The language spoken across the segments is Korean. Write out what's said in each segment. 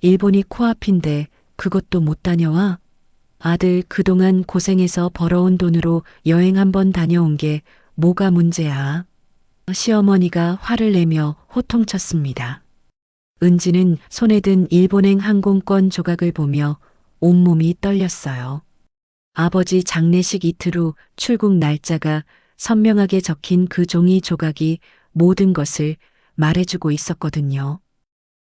일본이 코앞인데 그것도 못 다녀와? 아들 그동안 고생해서 벌어온 돈으로 여행 한번 다녀온 게 뭐가 문제야? 시어머니가 화를 내며 호통쳤습니다. 은지는 손에 든 일본행 항공권 조각을 보며 온몸이 떨렸어요. 아버지 장례식 이틀 후 출국 날짜가 선명하게 적힌 그 종이 조각이 모든 것을 말해주고 있었거든요.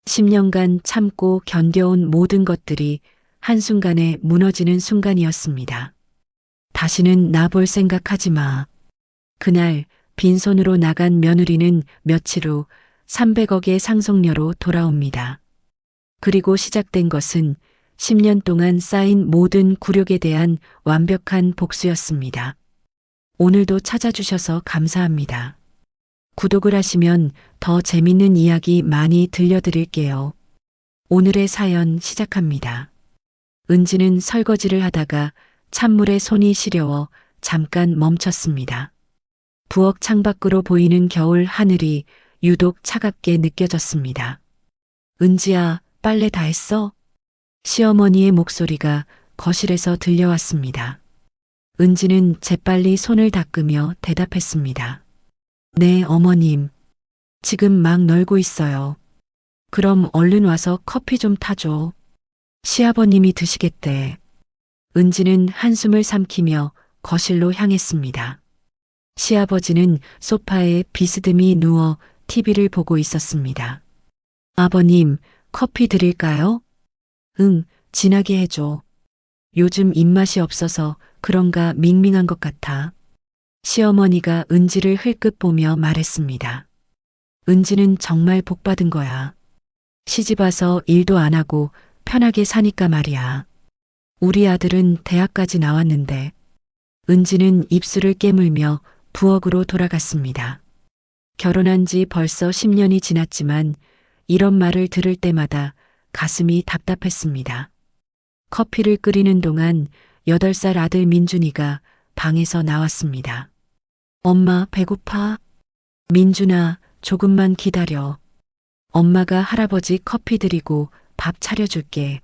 10년간 참고 견뎌온 모든 것들이 한순간에 무너지는 순간이었습니다. 다시는 나 볼 생각하지 마. 그날 빈손으로 나간 며느리는 며칠 후 300억의 상속료로 돌아옵니다. 그리고 시작된 것은 10년 동안 쌓인 모든 굴욕에 대한 완벽한 복수였습니다. 오늘도 찾아주셔서 감사합니다. 구독을 하시면 더 재밌는 이야기 많이 들려드릴게요. 오늘의 사연 시작합니다. 은지는 설거지를 하다가 찬물에 손이 시려워 잠깐 멈췄습니다. 부엌 창밖으로 보이는 겨울 하늘이 유독 차갑게 느껴졌습니다. 은지야, 빨래 다 했어? 시어머니의 목소리가 거실에서 들려왔습니다. 은지는 재빨리 손을 닦으며 대답했습니다. 네, 어머님. 지금 막 널고 있어요. 그럼 얼른 와서 커피 좀 타줘. 시아버님이 드시겠대. 은지는 한숨을 삼키며 거실로 향했습니다. 시아버지는 소파에 비스듬히 누워 TV를 보고 있었습니다. 아버님, 커피 드릴까요? 응, 진하게 해줘. 요즘 입맛이 없어서 그런가 밍밍한 것 같아. 시어머니가 은지를 흘끗 보며 말했습니다. 은지는 정말 복받은 거야. 시집 와서 일도 안 하고 편하게 사니까 말이야. 우리 아들은 대학까지 나왔는데. 은지는 입술을 깨물며 부엌으로 돌아갔습니다. 결혼한 지 벌써 10년이 지났지만 이런 말을 들을 때마다 가슴이 답답했습니다. 커피를 끓이는 동안 8살 아들 민준이가 방에서 나왔습니다. 엄마 배고파? 민준아, 조금만 기다려. 엄마가 할아버지 커피 드리고 밥 차려줄게.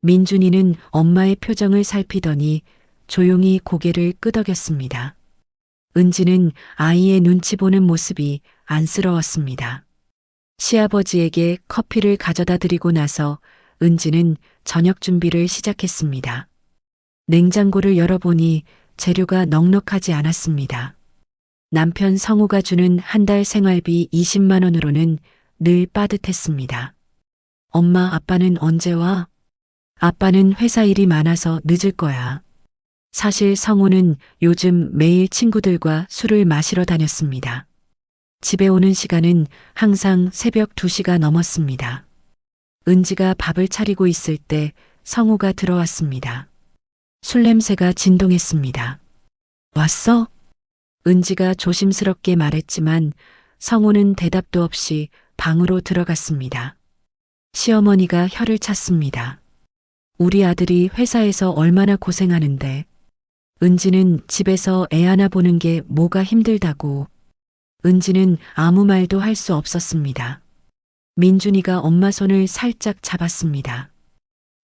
민준이는 엄마의 표정을 살피더니 조용히 고개를 끄덕였습니다. 은지는 아이의 눈치 보는 모습이 안쓰러웠습니다. 시아버지에게 커피를 가져다 드리고 나서 은지는 저녁 준비를 시작했습니다. 냉장고를 열어보니 재료가 넉넉하지 않았습니다. 남편 성우가 주는 한 달 생활비 20만 원으로는 늘 빠듯했습니다. 엄마, 아빠는 언제 와? 아빠는 회사 일이 많아서 늦을 거야. 사실 성우는 요즘 매일 친구들과 술을 마시러 다녔습니다. 집에 오는 시간은 항상 새벽 2시가 넘었습니다. 은지가 밥을 차리고 있을 때 성우가 들어왔습니다. 술 냄새가 진동했습니다. 왔어? 은지가 조심스럽게 말했지만 성우는 대답도 없이 방으로 들어갔습니다. 시어머니가 혀를 찼습니다. 우리 아들이 회사에서 얼마나 고생하는데. 은지는 집에서 애 하나 보는 게 뭐가 힘들다고. 은지는 아무 말도 할 수 없었습니다. 민준이가 엄마 손을 살짝 잡았습니다.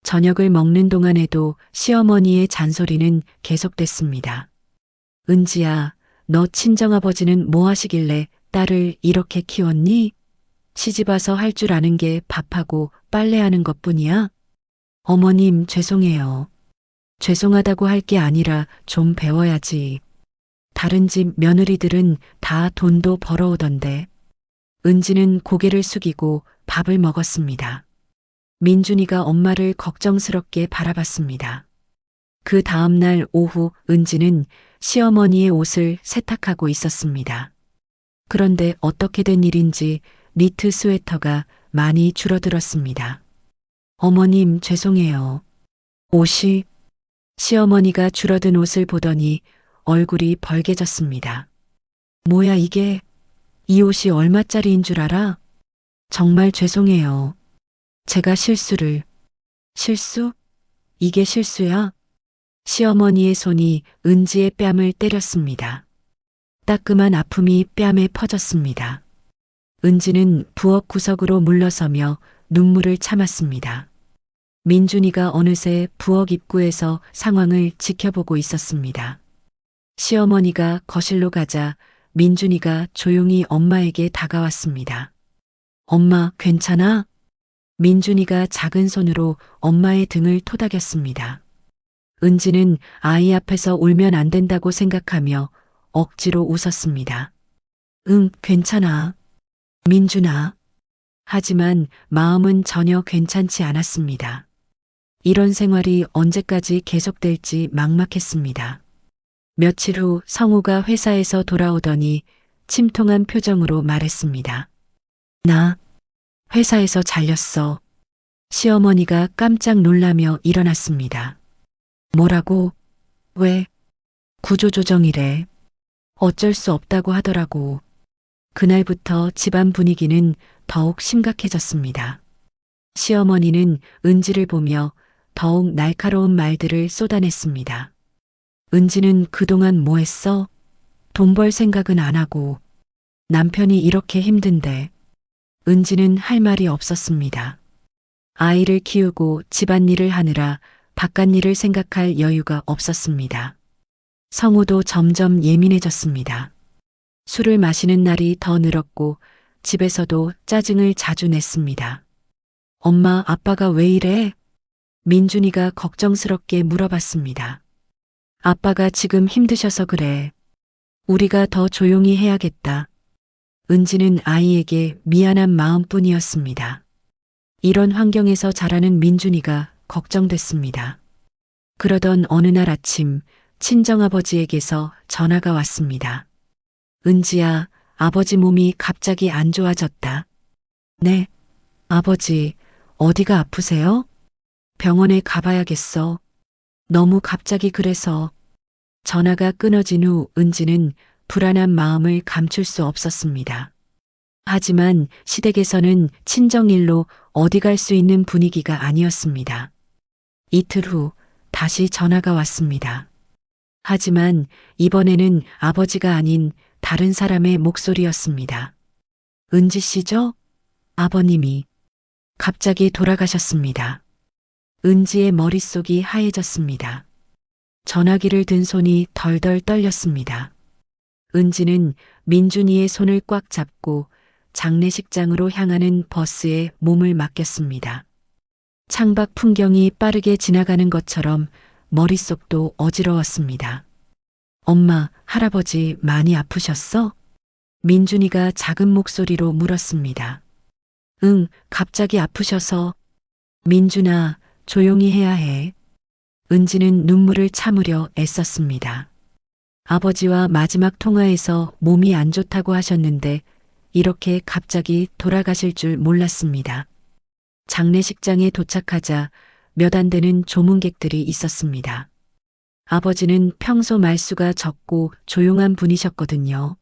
저녁을 먹는 동안에도 시어머니의 잔소리는 계속됐습니다. 은지야, 너 친정아버지는 뭐 하시길래 딸을 이렇게 키웠니? 시집 와서 할 줄 아는 게 밥하고 빨래하는 것뿐이야? 어머님, 죄송해요. 죄송하다고 할 게 아니라 좀 배워야지. 다른 집 며느리들은 다 돈도 벌어오던데. 은지는 고개를 숙이고 밥을 먹었습니다. 민준이가 엄마를 걱정스럽게 바라봤습니다. 그 다음 날 오후 은지는 시어머니의 옷을 세탁하고 있었습니다. 그런데 어떻게 된 일인지 니트 스웨터가 많이 줄어들었습니다. 어머님, 죄송해요. 옷이. 시어머니가 줄어든 옷을 보더니 얼굴이 벌개졌습니다. 뭐야 이게? 이 옷이 얼마짜리인 줄 알아? 정말 죄송해요. 제가 실수를. 실수? 이게 실수야? 시어머니의 손이 은지의 뺨을 때렸습니다. 따끔한 아픔이 뺨에 퍼졌습니다. 은지는 부엌 구석으로 물러서며 눈물을 참았습니다. 민준이가 어느새 부엌 입구에서 상황을 지켜보고 있었습니다. 시어머니가 거실로 가자 민준이가 조용히 엄마에게 다가왔습니다. 엄마, 괜찮아? 민준이가 작은 손으로 엄마의 등을 토닥였습니다. 은지는 아이 앞에서 울면 안 된다고 생각하며 억지로 웃었습니다. 응, 괜찮아. 민준아. 하지만 마음은 전혀 괜찮지 않았습니다. 이런 생활이 언제까지 계속될지 막막했습니다. 며칠 후 성우가 회사에서 돌아오더니 침통한 표정으로 말했습니다. 나 회사에서 잘렸어. 시어머니가 깜짝 놀라며 일어났습니다. 뭐라고? 왜? 구조조정이래. 어쩔 수 없다고 하더라고. 그날부터 집안 분위기는 더욱 심각해졌습니다. 시어머니는 은지를 보며 더욱 날카로운 말들을 쏟아냈습니다. 은지는 그동안 뭐 했어? 돈 벌 생각은 안 하고. 남편이 이렇게 힘든데. 은지는 할 말이 없었습니다. 아이를 키우고 집안일을 하느라 바깥일을 생각할 여유가 없었습니다. 성우도 점점 예민해졌습니다. 술을 마시는 날이 더 늘었고 집에서도 짜증을 자주 냈습니다. 엄마, 아빠가 왜 이래? 민준이가 걱정스럽게 물어봤습니다. 아빠가 지금 힘드셔서 그래. 우리가 더 조용히 해야겠다. 은지는 아이에게 미안한 마음뿐이었습니다. 이런 환경에서 자라는 민준이가 걱정됐습니다. 그러던 어느 날 아침 친정아버지에게서 전화가 왔습니다. 은지야, 아버지 몸이 갑자기 안 좋아졌다. 네, 아버지, 어디가 아프세요? 병원에 가봐야겠어. 너무 갑자기 그래서. 전화가 끊어진 후 은지는 불안한 마음을 감출 수 없었습니다. 하지만 시댁에서는 친정일로 어디 갈 수 있는 분위기가 아니었습니다. 이틀 후 다시 전화가 왔습니다. 하지만 이번에는 아버지가 아닌 다른 사람의 목소리였습니다. 은지 씨죠? 아버님이 갑자기 돌아가셨습니다. 은지의 머릿속이 하얘졌습니다. 전화기를 든 손이 덜덜 떨렸습니다. 은지는 민준이의 손을 꽉 잡고 장례식장으로 향하는 버스에 몸을 맡겼습니다. 창밖 풍경이 빠르게 지나가는 것처럼 머릿속도 어지러웠습니다. 엄마, 할아버지 많이 아프셨어? 민준이가 작은 목소리로 물었습니다. 응, 갑자기 아프셔서. 민준아, 조용히 해야 해. 은지는 눈물을 참으려 애썼습니다. 아버지와 마지막 통화에서 몸이 안 좋다고 하셨는데 이렇게 갑자기 돌아가실 줄 몰랐습니다. 장례식장에 도착하자 몇 안 되는 조문객들이 있었습니다. 아버지는 평소 말수가 적고 조용한 분이셨거든요.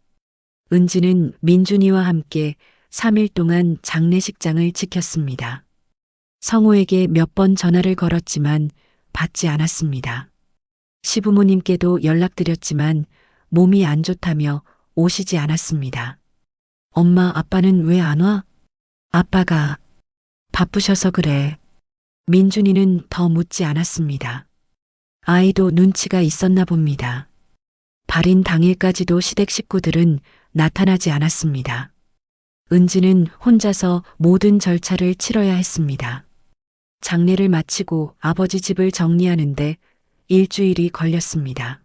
은지는 민준이와 함께 3일 동안 장례식장을 지켰습니다. 성우에게 몇 번 전화를 걸었지만 받지 않았습니다. 시부모님께도 연락드렸지만 몸이 안 좋다며 오시지 않았습니다. 엄마, 아빠는 왜 안 와? 아빠가 바쁘셔서 그래. 민준이는 더 묻지 않았습니다. 아이도 눈치가 있었나 봅니다. 발인 당일까지도 시댁 식구들은 나타나지 않았습니다. 은지는 혼자서 모든 절차를 치러야 했습니다. 장례를 마치고 아버지 집을 정리하는데 일주일이 걸렸습니다.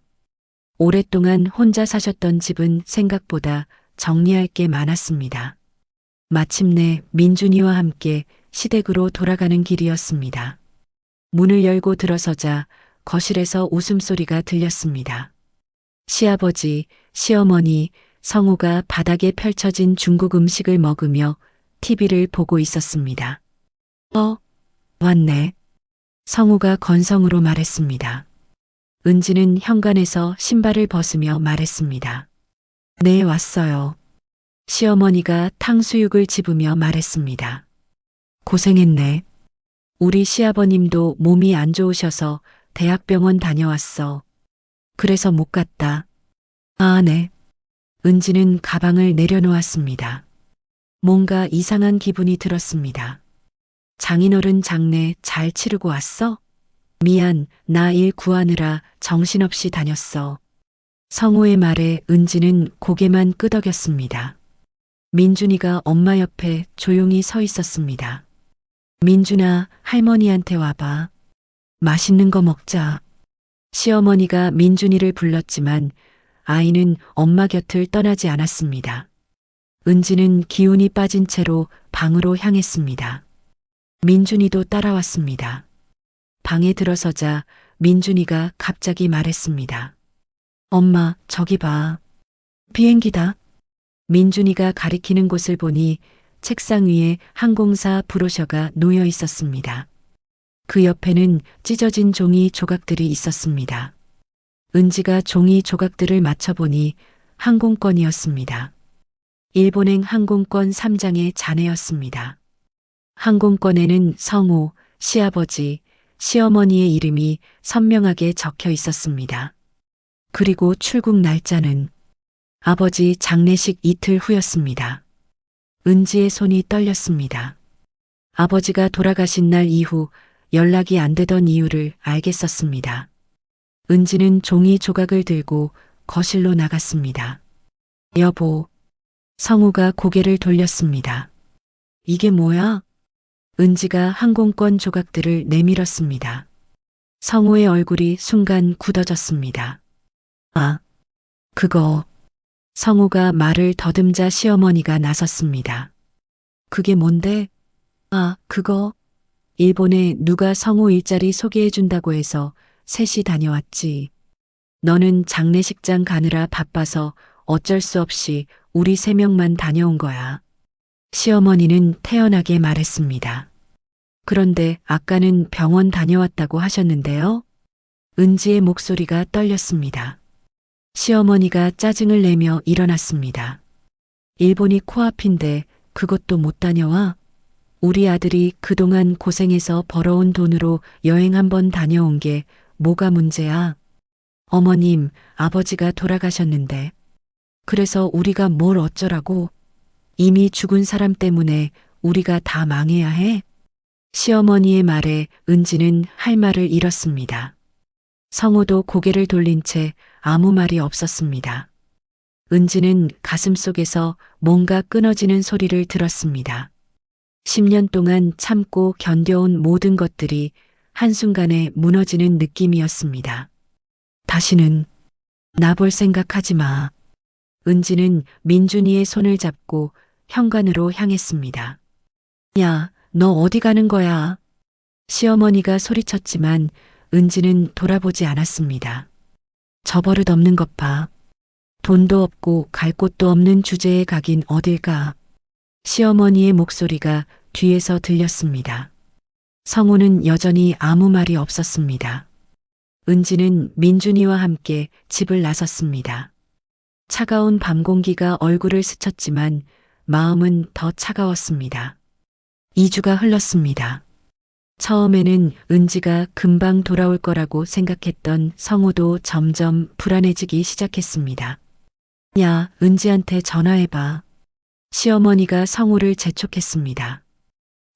오랫동안 혼자 사셨던 집은 생각보다 정리할 게 많았습니다. 마침내 민준이와 함께 시댁으로 돌아가는 길이었습니다. 문을 열고 들어서자 거실에서 웃음소리가 들렸습니다. 시아버지, 시어머니, 성우가 바닥에 펼쳐진 중국 음식을 먹으며 TV를 보고 있었습니다. 왔네. 성우가 건성으로 말했습니다. 은지는 현관에서 신발을 벗으며 말했습니다. 네, 왔어요. 시어머니가 탕수육을 집으며 말했습니다. 고생했네. 우리 시아버님도 몸이 안 좋으셔서 대학병원 다녀왔어. 그래서 못 갔다. 아, 네. 은지는 가방을 내려놓았습니다. 뭔가 이상한 기분이 들었습니다. 장인어른 장례 잘 치르고 왔어? 미안, 나 일 구하느라 정신없이 다녔어. 성우의 말에 은지는 고개만 끄덕였습니다. 민준이가 엄마 옆에 조용히 서 있었습니다. 민준아, 할머니한테 와봐. 맛있는 거 먹자. 시어머니가 민준이를 불렀지만 아이는 엄마 곁을 떠나지 않았습니다. 은지는 기운이 빠진 채로 방으로 향했습니다. 민준이도 따라왔습니다. 방에 들어서자 민준이가 갑자기 말했습니다. 엄마, 저기 봐. 비행기다. 민준이가 가리키는 곳을 보니 책상 위에 항공사 브로셔가 놓여 있었습니다. 그 옆에는 찢어진 종이 조각들이 있었습니다. 은지가 종이 조각들을 맞춰보니 항공권이었습니다. 일본행 항공권 3장의 잔해였습니다. 항공권에는 성우, 시아버지, 시어머니의 이름이 선명하게 적혀 있었습니다. 그리고 출국 날짜는 아버지 장례식 이틀 후였습니다. 은지의 손이 떨렸습니다. 아버지가 돌아가신 날 이후 연락이 안 되던 이유를 알겠었습니다. 은지는 종이 조각을 들고 거실로 나갔습니다. 여보, 성우가 고개를 돌렸습니다. 이게 뭐야? 은지가 항공권 조각들을 내밀었습니다. 성우의 얼굴이 순간 굳어졌습니다. 아, 그거. 성우가 말을 더듬자 시어머니가 나섰습니다. 그게 뭔데? 아, 그거. 일본에 누가 성우 일자리 소개해준다고 해서 셋이 다녀왔지. 너는 장례식장 가느라 바빠서 어쩔 수 없이 우리 3명만 다녀온 거야. 시어머니는 태연하게 말했습니다. 그런데 아까는 병원 다녀왔다고 하셨는데요? 은지의 목소리가 떨렸습니다. 시어머니가 짜증을 내며 일어났습니다. 일본이 코앞인데 그것도 못 다녀와? 우리 아들이 그동안 고생해서 벌어온 돈으로 여행 한번 다녀온 게 뭐가 문제야? 어머님, 아버지가 돌아가셨는데. 그래서 우리가 뭘 어쩌라고? 이미 죽은 사람 때문에 우리가 다 망해야 해? 시어머니의 말에 은지는 할 말을 잃었습니다. 성우도 고개를 돌린 채 아무 말이 없었습니다. 은지는 가슴속에서 뭔가 끊어지는 소리를 들었습니다. 10년 동안 참고 견뎌온 모든 것들이 한순간에 무너지는 느낌이었습니다. 다시는 나 볼 생각하지 마. 은지는 민준이의 손을 잡고 현관으로 향했습니다. 야, 너 어디 가는 거야? 시어머니가 소리쳤지만 은지는 돌아보지 않았습니다. 저 버릇 없는 것 봐. 돈도 없고 갈 곳도 없는 주제에 가긴 어딜 가. 시어머니의 목소리가 뒤에서 들렸습니다. 성우는 여전히 아무 말이 없었습니다. 은지는 민준이와 함께 집을 나섰습니다. 차가운 밤 공기가 얼굴을 스쳤지만 마음은 더 차가웠습니다. 2주가 흘렀습니다. 처음에는 은지가 금방 돌아올 거라고 생각했던 성우도 점점 불안해지기 시작했습니다. 야, 은지한테 전화해봐. 시어머니가 성우를 재촉했습니다.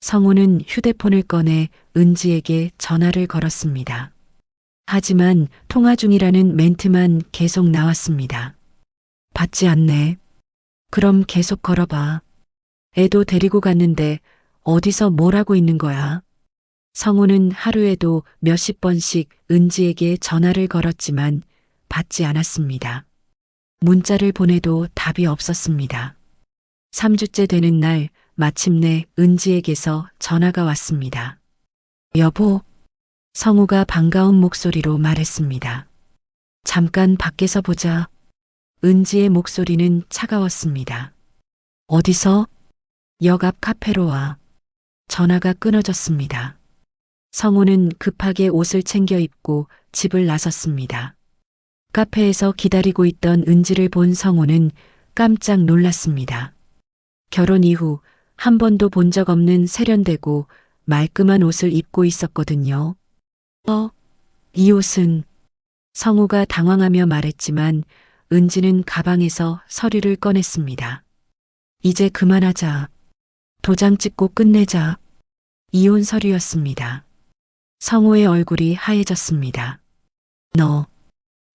성우는 휴대폰을 꺼내 은지에게 전화를 걸었습니다. 하지만 통화 중이라는 멘트만 계속 나왔습니다. 받지 않네. 그럼 계속 걸어봐. 애도 데리고 갔는데 어디서 뭘 하고 있는 거야? 성우는 하루에도 몇십 번씩 은지에게 전화를 걸었지만 받지 않았습니다. 문자를 보내도 답이 없었습니다. 3주째 되는 날 마침내 은지에게서 전화가 왔습니다. 여보, 성우가 반가운 목소리로 말했습니다. 잠깐 밖에서 보자. 은지의 목소리는 차가웠습니다. 어디서? 역 앞 카페로 와. 전화가 끊어졌습니다. 성우는 급하게 옷을 챙겨 입고 집을 나섰습니다. 카페에서 기다리고 있던 은지를 본 성우는 깜짝 놀랐습니다. 결혼 이후 한 번도 본 적 없는 세련되고 말끔한 옷을 입고 있었거든요. 이 옷은? 성우가 당황하며 말했지만 은지는 가방에서 서류를 꺼냈습니다. 이제 그만하자. 도장 찍고 끝내자. 이혼 서류였습니다. 성호의 얼굴이 하얘졌습니다.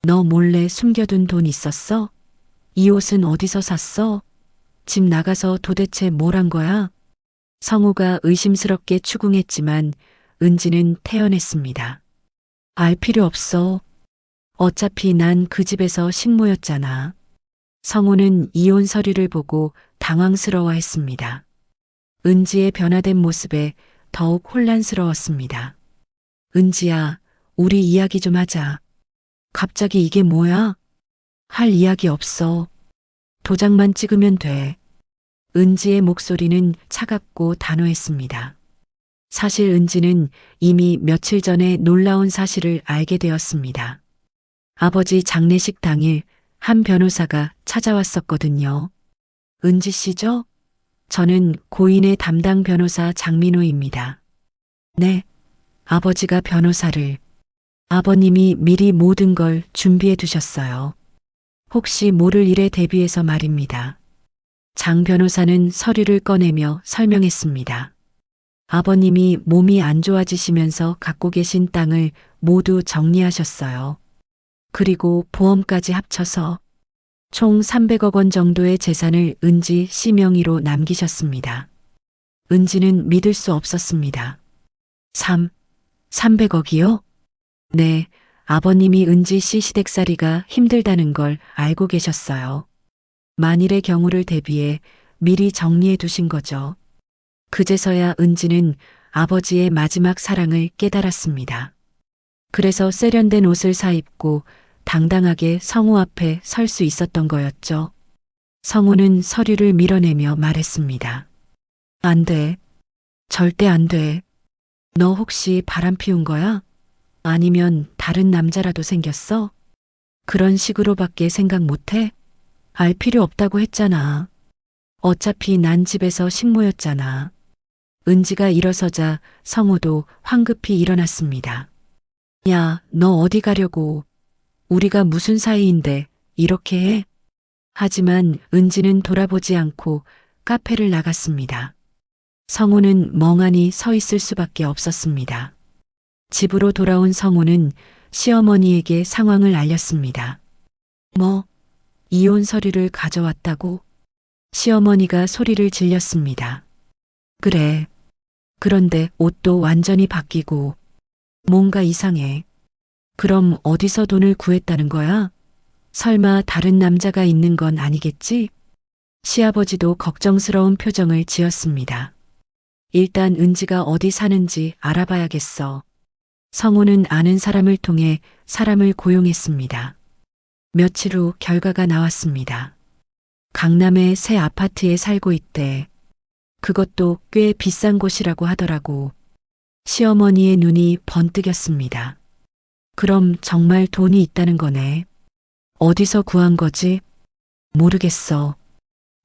너 몰래 숨겨둔 돈 있었어? 이 옷은 어디서 샀어? 집 나가서 도대체 뭘 한 거야? 성호가 의심스럽게 추궁했지만 은지는 태연했습니다. 알 필요 없어. 어차피 난 그 집에서 식모였잖아. 성호는 이혼 서류를 보고 당황스러워했습니다. 은지의 변화된 모습에 더욱 혼란스러웠습니다. 은지야, 우리 이야기 좀 하자. 갑자기 이게 뭐야? 할 이야기 없어. 도장만 찍으면 돼. 은지의 목소리는 차갑고 단호했습니다. 사실 은지는 이미 며칠 전에 놀라운 사실을 알게 되었습니다. 아버지 장례식 당일 한 변호사가 찾아왔었거든요. 은지 씨죠? 저는 고인의 담당 변호사 장민호입니다. 네, 아버지가 변호사를. 아버님이 미리 모든 걸 준비해 두셨어요. 혹시 모를 일에 대비해서 말입니다. 장 변호사는 서류를 꺼내며 설명했습니다. 아버님이 몸이 안 좋아지시면서 갖고 계신 땅을 모두 정리하셨어요. 그리고 보험까지 합쳐서 총 300억 원 정도의 재산을 은지 씨 명의로 남기셨습니다. 은지는 믿을 수 없었습니다. 300억이요? 네, 아버님이 은지 씨 시댁살이가 힘들다는 걸 알고 계셨어요. 만일의 경우를 대비해 미리 정리해 두신 거죠. 그제서야 은지는 아버지의 마지막 사랑을 깨달았습니다. 그래서 세련된 옷을 사입고 당당하게 성우 앞에 설 수 있었던 거였죠. 성우는 서류를 밀어내며 말했습니다. 안 돼. 절대 안 돼. 너 혹시 바람 피운 거야? 아니면 다른 남자라도 생겼어? 그런 식으로밖에 생각 못 해? 알 필요 없다고 했잖아. 어차피 난 집에서 식모였잖아. 은지가 일어서자 성우도 황급히 일어났습니다. 야, 너 어디 가려고? 우리가 무슨 사이인데 이렇게 해? 하지만 은지는 돌아보지 않고 카페를 나갔습니다. 성우는 멍하니 서 있을 수밖에 없었습니다. 집으로 돌아온 성우는 시어머니에게 상황을 알렸습니다. 뭐? 이혼 서류를 가져왔다고? 시어머니가 소리를 질렸습니다. 그래. 그런데 옷도 완전히 바뀌고 뭔가 이상해. 그럼 어디서 돈을 구했다는 거야? 설마 다른 남자가 있는 건 아니겠지? 시아버지도 걱정스러운 표정을 지었습니다. 일단 은지가 어디 사는지 알아봐야겠어. 성우는 아는 사람을 통해 사람을 고용했습니다. 며칠 후 결과가 나왔습니다. 강남의 새 아파트에 살고 있대. 그것도 꽤 비싼 곳이라고 하더라고. 시어머니의 눈이 번뜩였습니다. 그럼 정말 돈이 있다는 거네. 어디서 구한 거지? 모르겠어.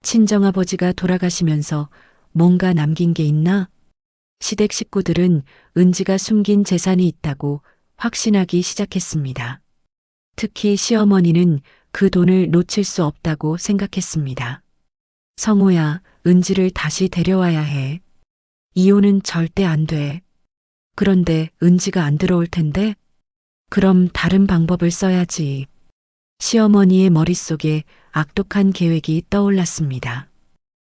친정아버지가 돌아가시면서 뭔가 남긴 게 있나? 시댁 식구들은 은지가 숨긴 재산이 있다고 확신하기 시작했습니다. 특히 시어머니는 그 돈을 놓칠 수 없다고 생각했습니다. 성호야, 은지를 다시 데려와야 해. 이혼은 절대 안 돼. 그런데 은지가 안 들어올 텐데? 그럼 다른 방법을 써야지. 시어머니의 머릿속에 악독한 계획이 떠올랐습니다.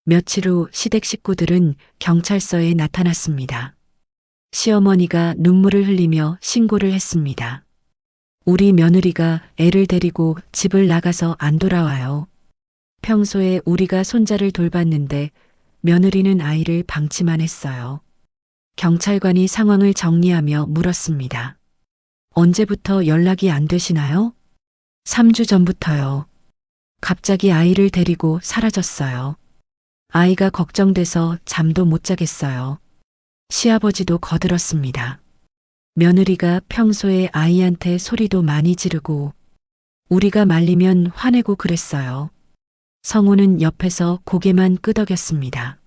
며칠 후 시댁 식구들은 경찰서에 나타났습니다. 시어머니가 눈물을 흘리며 신고를 했습니다. 우리 며느리가 애를 데리고 집을 나가서 안 돌아와요. 평소에 우리가 손자를 돌봤는데 며느리는 아이를 방치만 했어요. 경찰관이 상황을 정리하며 물었습니다. 언제부터 연락이 안 되시나요? 3주 전부터요. 갑자기 아이를 데리고 사라졌어요. 아이가 걱정돼서 잠도 못 자겠어요. 시아버지도 거들었습니다. 며느리가 평소에 아이한테 소리도 많이 지르고 우리가 말리면 화내고 그랬어요. 성우는 옆에서 고개만 끄덕였습니다.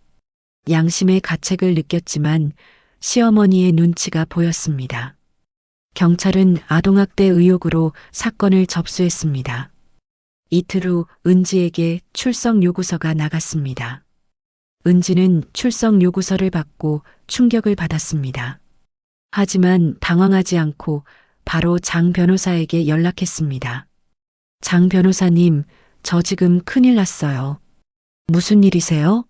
양심의 가책을 느꼈지만 시어머니의 눈치가 보였습니다. 경찰은 아동학대 의혹으로 사건을 접수했습니다. 이틀 후 은지에게 출석 요구서가 나갔습니다. 은지는 출석 요구서를 받고 충격을 받았습니다. 하지만 당황하지 않고 바로 장 변호사에게 연락했습니다. 장 변호사님, 저 지금 큰일 났어요. 무슨 일이세요?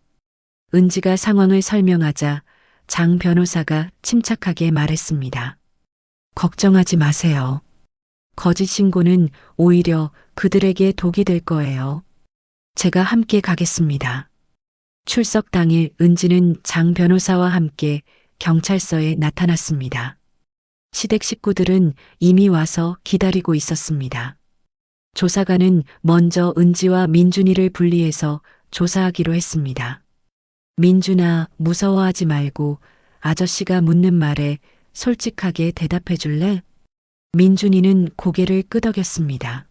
은지가 상황을 설명하자 장 변호사가 침착하게 말했습니다. 걱정하지 마세요. 거짓 신고는 오히려 그들에게 독이 될 거예요. 제가 함께 가겠습니다. 출석 당일 은지는 장 변호사와 함께 경찰서에 나타났습니다. 시댁 식구들은 이미 와서 기다리고 있었습니다. 조사관은 먼저 은지와 민준이를 분리해서 조사하기로 했습니다. 민준아, 무서워하지 말고 아저씨가 묻는 말에 솔직하게 대답해 줄래? 민준이는 고개를 끄덕였습니다.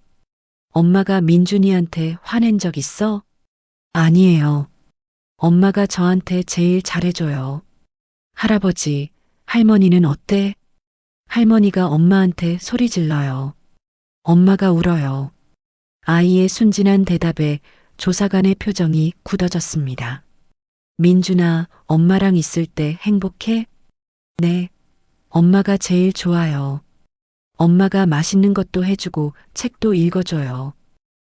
엄마가 민준이한테 화낸 적 있어? 아니에요. 엄마가 저한테 제일 잘해줘요. 할아버지, 할머니는 어때? 할머니가 엄마한테 소리 질러요. 엄마가 울어요. 아이의 순진한 대답에 조사관의 표정이 굳어졌습니다. 민준아, 엄마랑 있을 때 행복해? 네. 엄마가 제일 좋아요. 엄마가 맛있는 것도 해주고 책도 읽어줘요.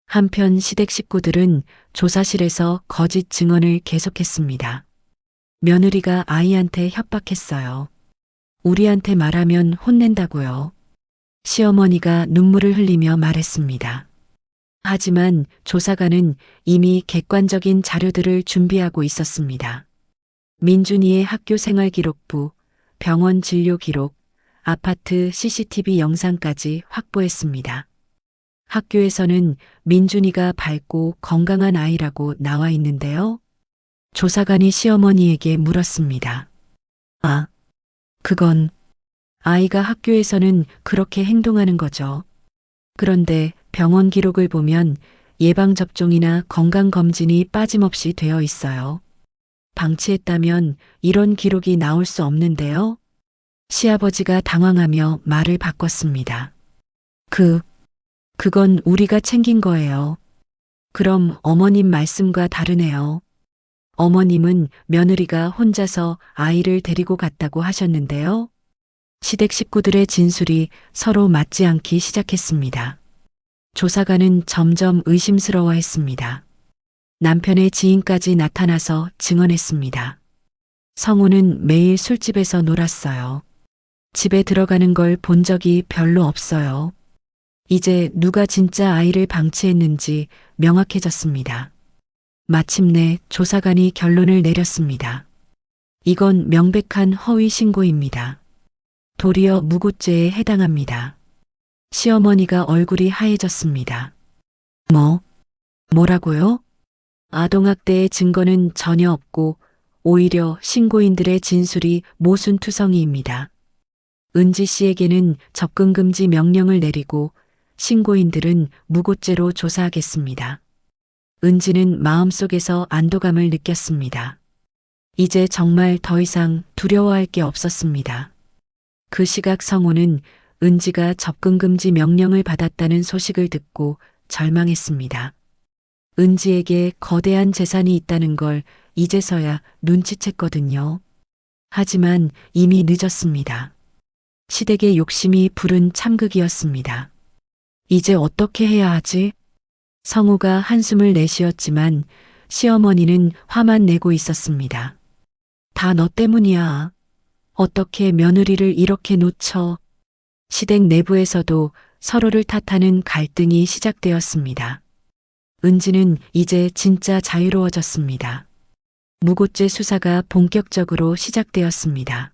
한편 시댁 식구들은 조사실에서 거짓 증언을 계속했습니다. 며느리가 아이한테 협박했어요. 우리한테 말하면 혼낸다고요. 시어머니가 눈물을 흘리며 말했습니다. 하지만 조사관은 이미 객관적인 자료들을 준비하고 있었습니다. 민준이의 학교 생활 기록부, 병원 진료 기록, 아파트 CCTV 영상까지 확보했습니다. 학교에서는 민준이가 밝고 건강한 아이라고 나와 있는데요. 조사관이 시어머니에게 물었습니다. 아, 그건 아이가 학교에서는 그렇게 행동하는 거죠. 그런데 병원 기록을 보면 예방접종이나 건강검진이 빠짐없이 되어 있어요. 방치했다면 이런 기록이 나올 수 없는데요. 시아버지가 당황하며 말을 바꿨습니다. 그건 우리가 챙긴 거예요. 그럼 어머님 말씀과 다르네요. 어머님은 며느리가 혼자서 아이를 데리고 갔다고 하셨는데요. 시댁 식구들의 진술이 서로 맞지 않기 시작했습니다. 조사관은 점점 의심스러워했습니다. 남편의 지인까지 나타나서 증언했습니다. 성우는 매일 술집에서 놀았어요. 집에 들어가는 걸 본 적이 별로 없어요. 이제 누가 진짜 아이를 방치했는지 명확해졌습니다. 마침내 조사관이 결론을 내렸습니다. 이건 명백한 허위 신고입니다. 도리어 무고죄에 해당합니다. 시어머니가 얼굴이 하얘졌습니다. 뭐라고요? 아동학대의 증거는 전혀 없고 오히려 신고인들의 진술이 모순투성이입니다. 은지 씨에게는 접근금지 명령을 내리고 신고인들은 무고죄로 조사하겠습니다. 은지는 마음속에서 안도감을 느꼈습니다. 이제 정말 더 이상 두려워할 게 없었습니다. 그 시각 성우는 은지가 접근금지 명령을 받았다는 소식을 듣고 절망했습니다. 은지에게 거대한 재산이 있다는 걸 이제서야 눈치챘거든요. 하지만 이미 늦었습니다. 시댁의 욕심이 부른 참극이었습니다. 이제 어떻게 해야 하지? 성우가 한숨을 내쉬었지만 시어머니는 화만 내고 있었습니다. 다 너 때문이야. 어떻게 며느리를 이렇게 놓쳐? 시댁 내부에서도 서로를 탓하는 갈등이 시작되었습니다. 은지는 이제 진짜 자유로워졌습니다. 무고죄 수사가 본격적으로 시작되었습니다.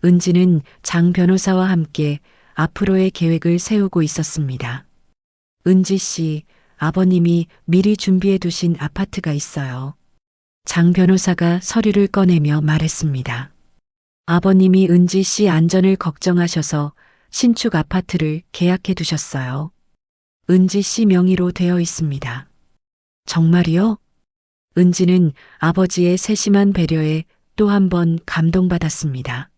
은지는 장 변호사와 함께 앞으로의 계획을 세우고 있었습니다. 은지 씨, 아버님이 미리 준비해 두신 아파트가 있어요. 장 변호사가 서류를 꺼내며 말했습니다. 아버님이 은지 씨 안전을 걱정하셔서 신축 아파트를 계약해 두셨어요. 은지 씨 명의로 되어 있습니다. 정말이요? 은지는 아버지의 세심한 배려에 또 한 번 감동받았습니다.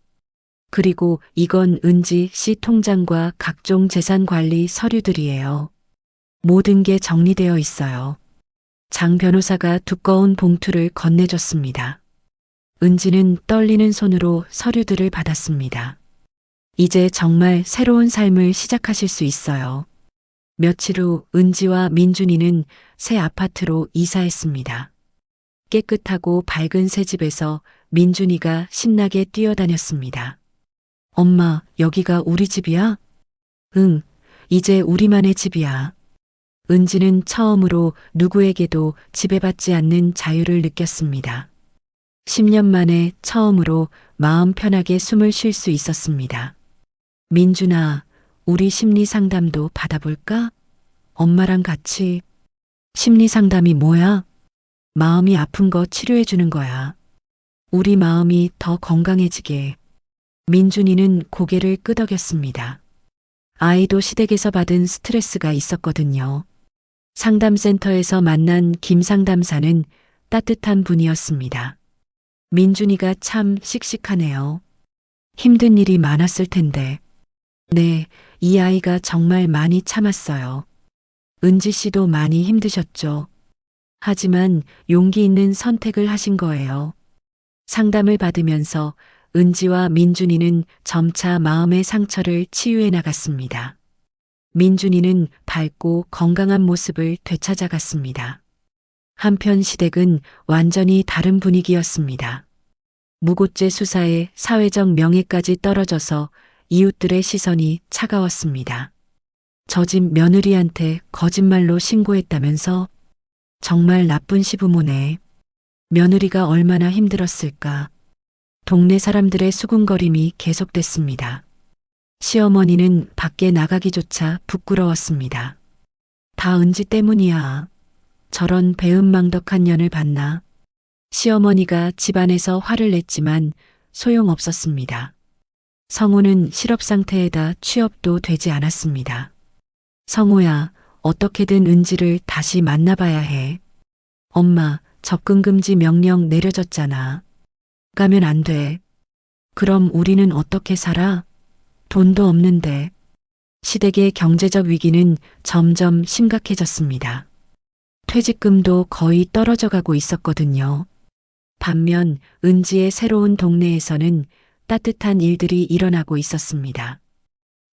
그리고 이건 은지 씨 통장과 각종 재산 관리 서류들이에요. 모든 게 정리되어 있어요. 장 변호사가 두꺼운 봉투를 건네줬습니다. 은지는 떨리는 손으로 서류들을 받았습니다. 이제 정말 새로운 삶을 시작하실 수 있어요. 며칠 후 은지와 민준이는 새 아파트로 이사했습니다. 깨끗하고 밝은 새 집에서 민준이가 신나게 뛰어다녔습니다. 엄마, 여기가 우리 집이야? 응, 이제 우리만의 집이야. 은지는 처음으로 누구에게도 지배받지 않는 자유를 느꼈습니다. 10년 만에 처음으로 마음 편하게 숨을 쉴 수 있었습니다. 민준아, 우리 심리 상담도 받아볼까? 엄마랑 같이. 심리 상담이 뭐야? 마음이 아픈 거 치료해 주는 거야. 우리 마음이 더 건강해지게. 민준이는 고개를 끄덕였습니다. 아이도 시댁에서 받은 스트레스가 있었거든요. 상담센터에서 만난 김 상담사는 따뜻한 분이었습니다. 민준이가 참 씩씩하네요. 힘든 일이 많았을 텐데. 네, 이 아이가 정말 많이 참았어요. 은지 씨도 많이 힘드셨죠. 하지만 용기 있는 선택을 하신 거예요. 상담을 받으면서 은지와 민준이는 점차 마음의 상처를 치유해 나갔습니다. 민준이는 밝고 건강한 모습을 되찾아갔습니다. 한편 시댁은 완전히 다른 분위기였습니다. 무고죄 수사에 사회적 명예까지 떨어져서 이웃들의 시선이 차가웠습니다. 저 집 며느리한테 거짓말로 신고했다면서? 정말 나쁜 시부모네. 며느리가 얼마나 힘들었을까. 동네 사람들의 수군거림이 계속됐습니다. 시어머니는 밖에 나가기조차 부끄러웠습니다. 다 은지 때문이야. 저런 배은망덕한 년을 봤나. 시어머니가 집안에서 화를 냈지만 소용없었습니다. 성우는 실업 상태에다 취업도 되지 않았습니다. 성우야, 어떻게든 은지를 다시 만나봐야 해. 엄마, 접근금지 명령 내려졌잖아. 가면 안 돼. 그럼 우리는 어떻게 살아? 돈도 없는데. 시댁의 경제적 위기는 점점 심각해졌습니다. 퇴직금도 거의 떨어져 가고 있었거든요. 반면 은지의 새로운 동네에서는 따뜻한 일들이 일어나고 있었습니다.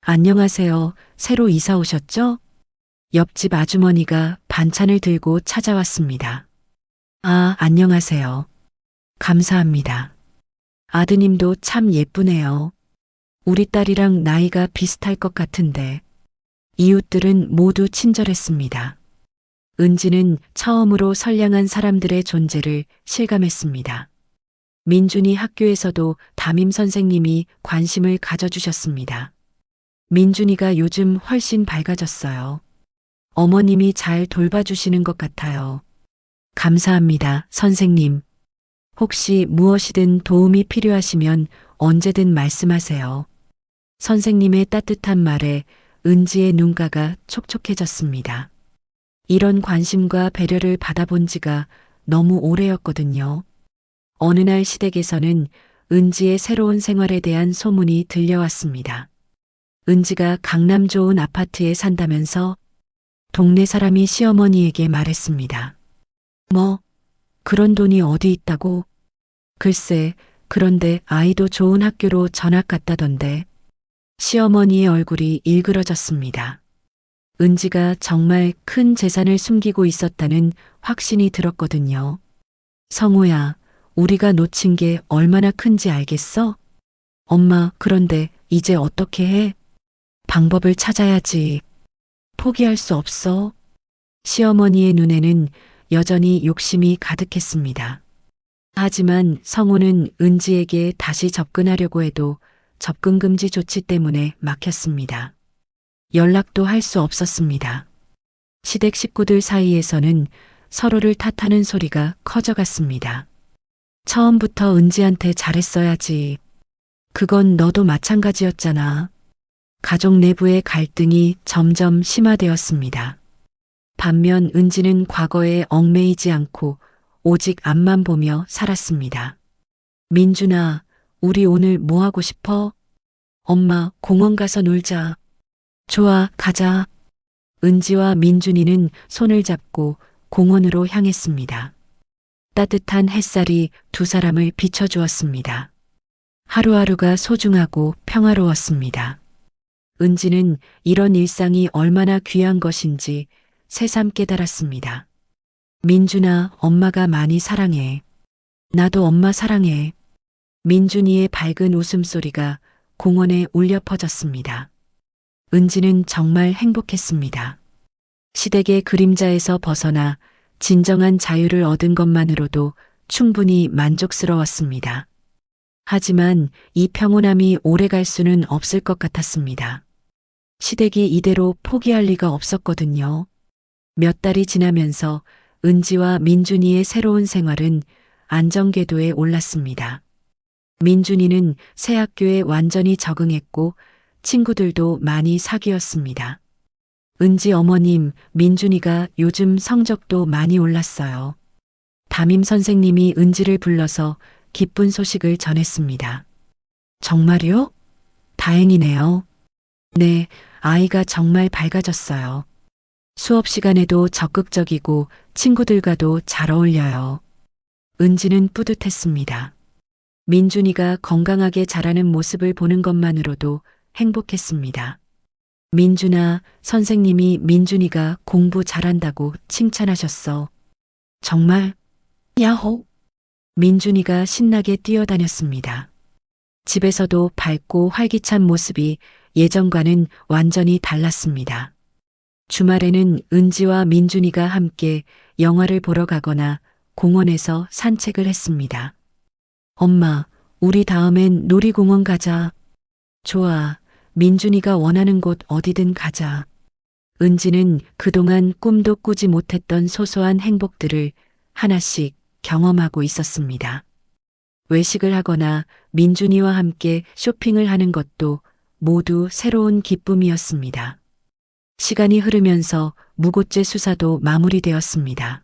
안녕하세요. 새로 이사 오셨죠? 옆집 아주머니가 반찬을 들고 찾아왔습니다. 아, 안녕하세요. 감사합니다. 아드님도 참 예쁘네요. 우리 딸이랑 나이가 비슷할 것 같은데. 이웃들은 모두 친절했습니다. 은지는 처음으로 선량한 사람들의 존재를 실감했습니다. 민준이 학교에서도 담임 선생님이 관심을 가져주셨습니다. 민준이가 요즘 훨씬 밝아졌어요. 어머님이 잘 돌봐주시는 것 같아요. 감사합니다, 선생님. 혹시 무엇이든 도움이 필요하시면 언제든 말씀하세요. 선생님의 따뜻한 말에 은지의 눈가가 촉촉해졌습니다. 이런 관심과 배려를 받아본 지가 너무 오래였거든요. 어느 날 시댁에서는 은지의 새로운 생활에 대한 소문이 들려왔습니다. 은지가 강남 좋은 아파트에 산다면서 동네 사람이 시어머니에게 말했습니다. 뭐, 그런 돈이 어디 있다고? 글쎄, 그런데 아이도 좋은 학교로 전학 갔다던데. 시어머니의 얼굴이 일그러졌습니다. 은지가 정말 큰 재산을 숨기고 있었다는 확신이 들었거든요. 성우야, 우리가 놓친 게 얼마나 큰지 알겠어? 엄마, 그런데 이제 어떻게 해? 방법을 찾아야지. 포기할 수 없어. 시어머니의 눈에는 여전히 욕심이 가득했습니다. 하지만 성우는 은지에게 다시 접근하려고 해도 접근금지 조치 때문에 막혔습니다. 연락도 할 수 없었습니다. 시댁 식구들 사이에서는 서로를 탓하는 소리가 커져갔습니다. 처음부터 은지한테 잘했어야지. 그건 너도 마찬가지였잖아. 가족 내부의 갈등이 점점 심화되었습니다. 반면 은지는 과거에 얽매이지 않고 오직 앞만 보며 살았습니다. 민준아, 우리 오늘 뭐 하고 싶어? 엄마, 공원 가서 놀자. 좋아, 가자. 은지와 민준이는 손을 잡고 공원으로 향했습니다. 따뜻한 햇살이 두 사람을 비춰주었습니다. 하루하루가 소중하고 평화로웠습니다. 은지는 이런 일상이 얼마나 귀한 것인지 새삼 깨달았습니다. 민준아, 엄마가 많이 사랑해. 나도 엄마 사랑해. 민준이의 밝은 웃음소리가 공원에 울려 퍼졌습니다. 은지는 정말 행복했습니다. 시댁의 그림자에서 벗어나 진정한 자유를 얻은 것만으로도 충분히 만족스러웠습니다. 하지만 이 평온함이 오래갈 수는 없을 것 같았습니다. 시댁이 이대로 포기할 리가 없었거든요. 몇 달이 지나면서 은지와 민준이의 새로운 생활은 안정궤도에 올랐습니다. 민준이는 새 학교에 완전히 적응했고 친구들도 많이 사귀었습니다. 은지 어머님, 민준이가 요즘 성적도 많이 올랐어요. 담임 선생님이 은지를 불러서 기쁜 소식을 전했습니다. 정말요? 다행이네요. 네, 아이가 정말 밝아졌어요. 수업 시간에도 적극적이고 친구들과도 잘 어울려요. 은지는 뿌듯했습니다. 민준이가 건강하게 자라는 모습을 보는 것만으로도 행복했습니다. 민준아, 선생님이 민준이가 공부 잘한다고 칭찬하셨어. 정말? 야호! 민준이가 신나게 뛰어다녔습니다. 집에서도 밝고 활기찬 모습이 예전과는 완전히 달랐습니다. 주말에는 은지와 민준이가 함께 영화를 보러 가거나 공원에서 산책을 했습니다. 엄마, 우리 다음엔 놀이공원 가자. 좋아. 민준이가 원하는 곳 어디든 가자. 은지는 그동안 꿈도 꾸지 못했던 소소한 행복들을 하나씩 경험하고 있었습니다. 외식을 하거나 민준이와 함께 쇼핑을 하는 것도 모두 새로운 기쁨이었습니다. 시간이 흐르면서 무고죄 수사도 마무리되었습니다.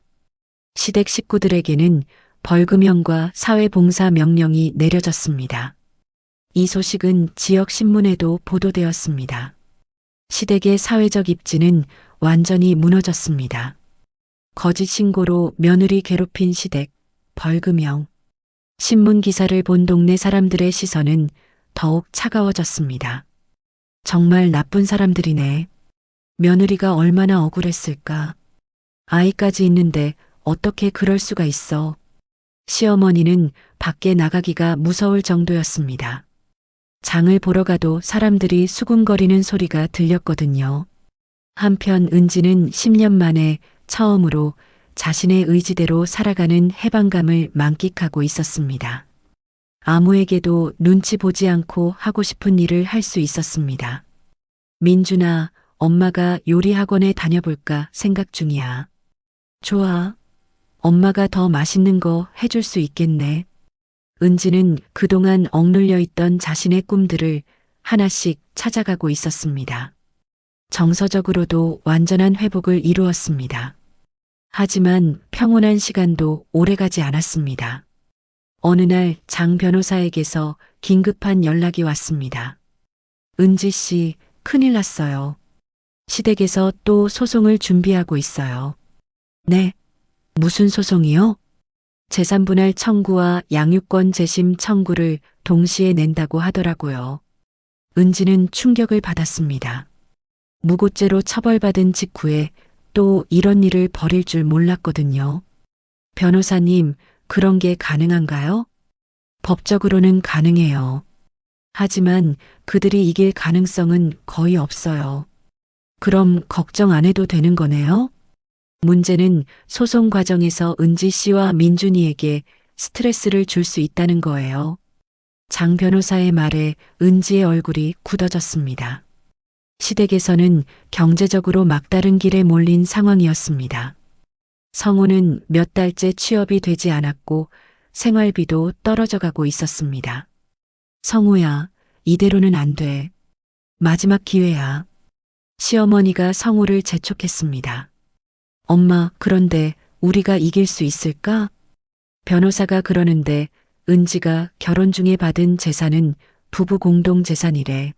시댁 식구들에게는 벌금형과 사회봉사 명령이 내려졌습니다. 이 소식은 지역 신문에도 보도되었습니다. 시댁의 사회적 입지는 완전히 무너졌습니다. 거짓 신고로 며느리 괴롭힌 시댁, 벌금형. 신문 기사를 본 동네 사람들의 시선은 더욱 차가워졌습니다. 정말 나쁜 사람들이네. 며느리가 얼마나 억울했을까. 아이까지 있는데 어떻게 그럴 수가 있어. 시어머니는 밖에 나가기가 무서울 정도였습니다. 장을 보러 가도 사람들이 수군거리는 소리가 들렸거든요. 한편 은지는 10년 만에 처음으로 자신의 의지대로 살아가는 해방감을 만끽하고 있었습니다. 아무에게도 눈치 보지 않고 하고 싶은 일을 할 수 있었습니다. 민준아, 엄마가 요리 학원에 다녀볼까 생각 중이야. 좋아. 엄마가 더 맛있는 거 해줄 수 있겠네. 은지는 그동안 억눌려 있던 자신의 꿈들을 하나씩 찾아가고 있었습니다. 정서적으로도 완전한 회복을 이루었습니다. 하지만 평온한 시간도 오래가지 않았습니다. 어느 날 장 변호사에게서 긴급한 연락이 왔습니다. 은지 씨, 큰일 났어요. 시댁에서 또 소송을 준비하고 있어요. 네. 무슨 소송이요? 재산분할 청구와 양육권 재심 청구를 동시에 낸다고 하더라고요. 은지는 충격을 받았습니다. 무고죄로 처벌받은 직후에 또 이런 일을 벌일 줄 몰랐거든요. 변호사님, 그런 게 가능한가요? 법적으로는 가능해요. 하지만 그들이 이길 가능성은 거의 없어요. 그럼 걱정 안 해도 되는 거네요? 문제는 소송 과정에서 은지 씨와 민준이에게 스트레스를 줄 수 있다는 거예요. 장 변호사의 말에 은지의 얼굴이 굳어졌습니다. 시댁에서는 경제적으로 막다른 길에 몰린 상황이었습니다. 성우는 몇 달째 취업이 되지 않았고 생활비도 떨어져 가고 있었습니다. 성우야, 이대로는 안 돼. 마지막 기회야. 시어머니가 성우를 재촉했습니다. 엄마, 그런데 우리가 이길 수 있을까? 변호사가 그러는데 은지가 결혼 중에 받은 재산은 부부 공동 재산이래.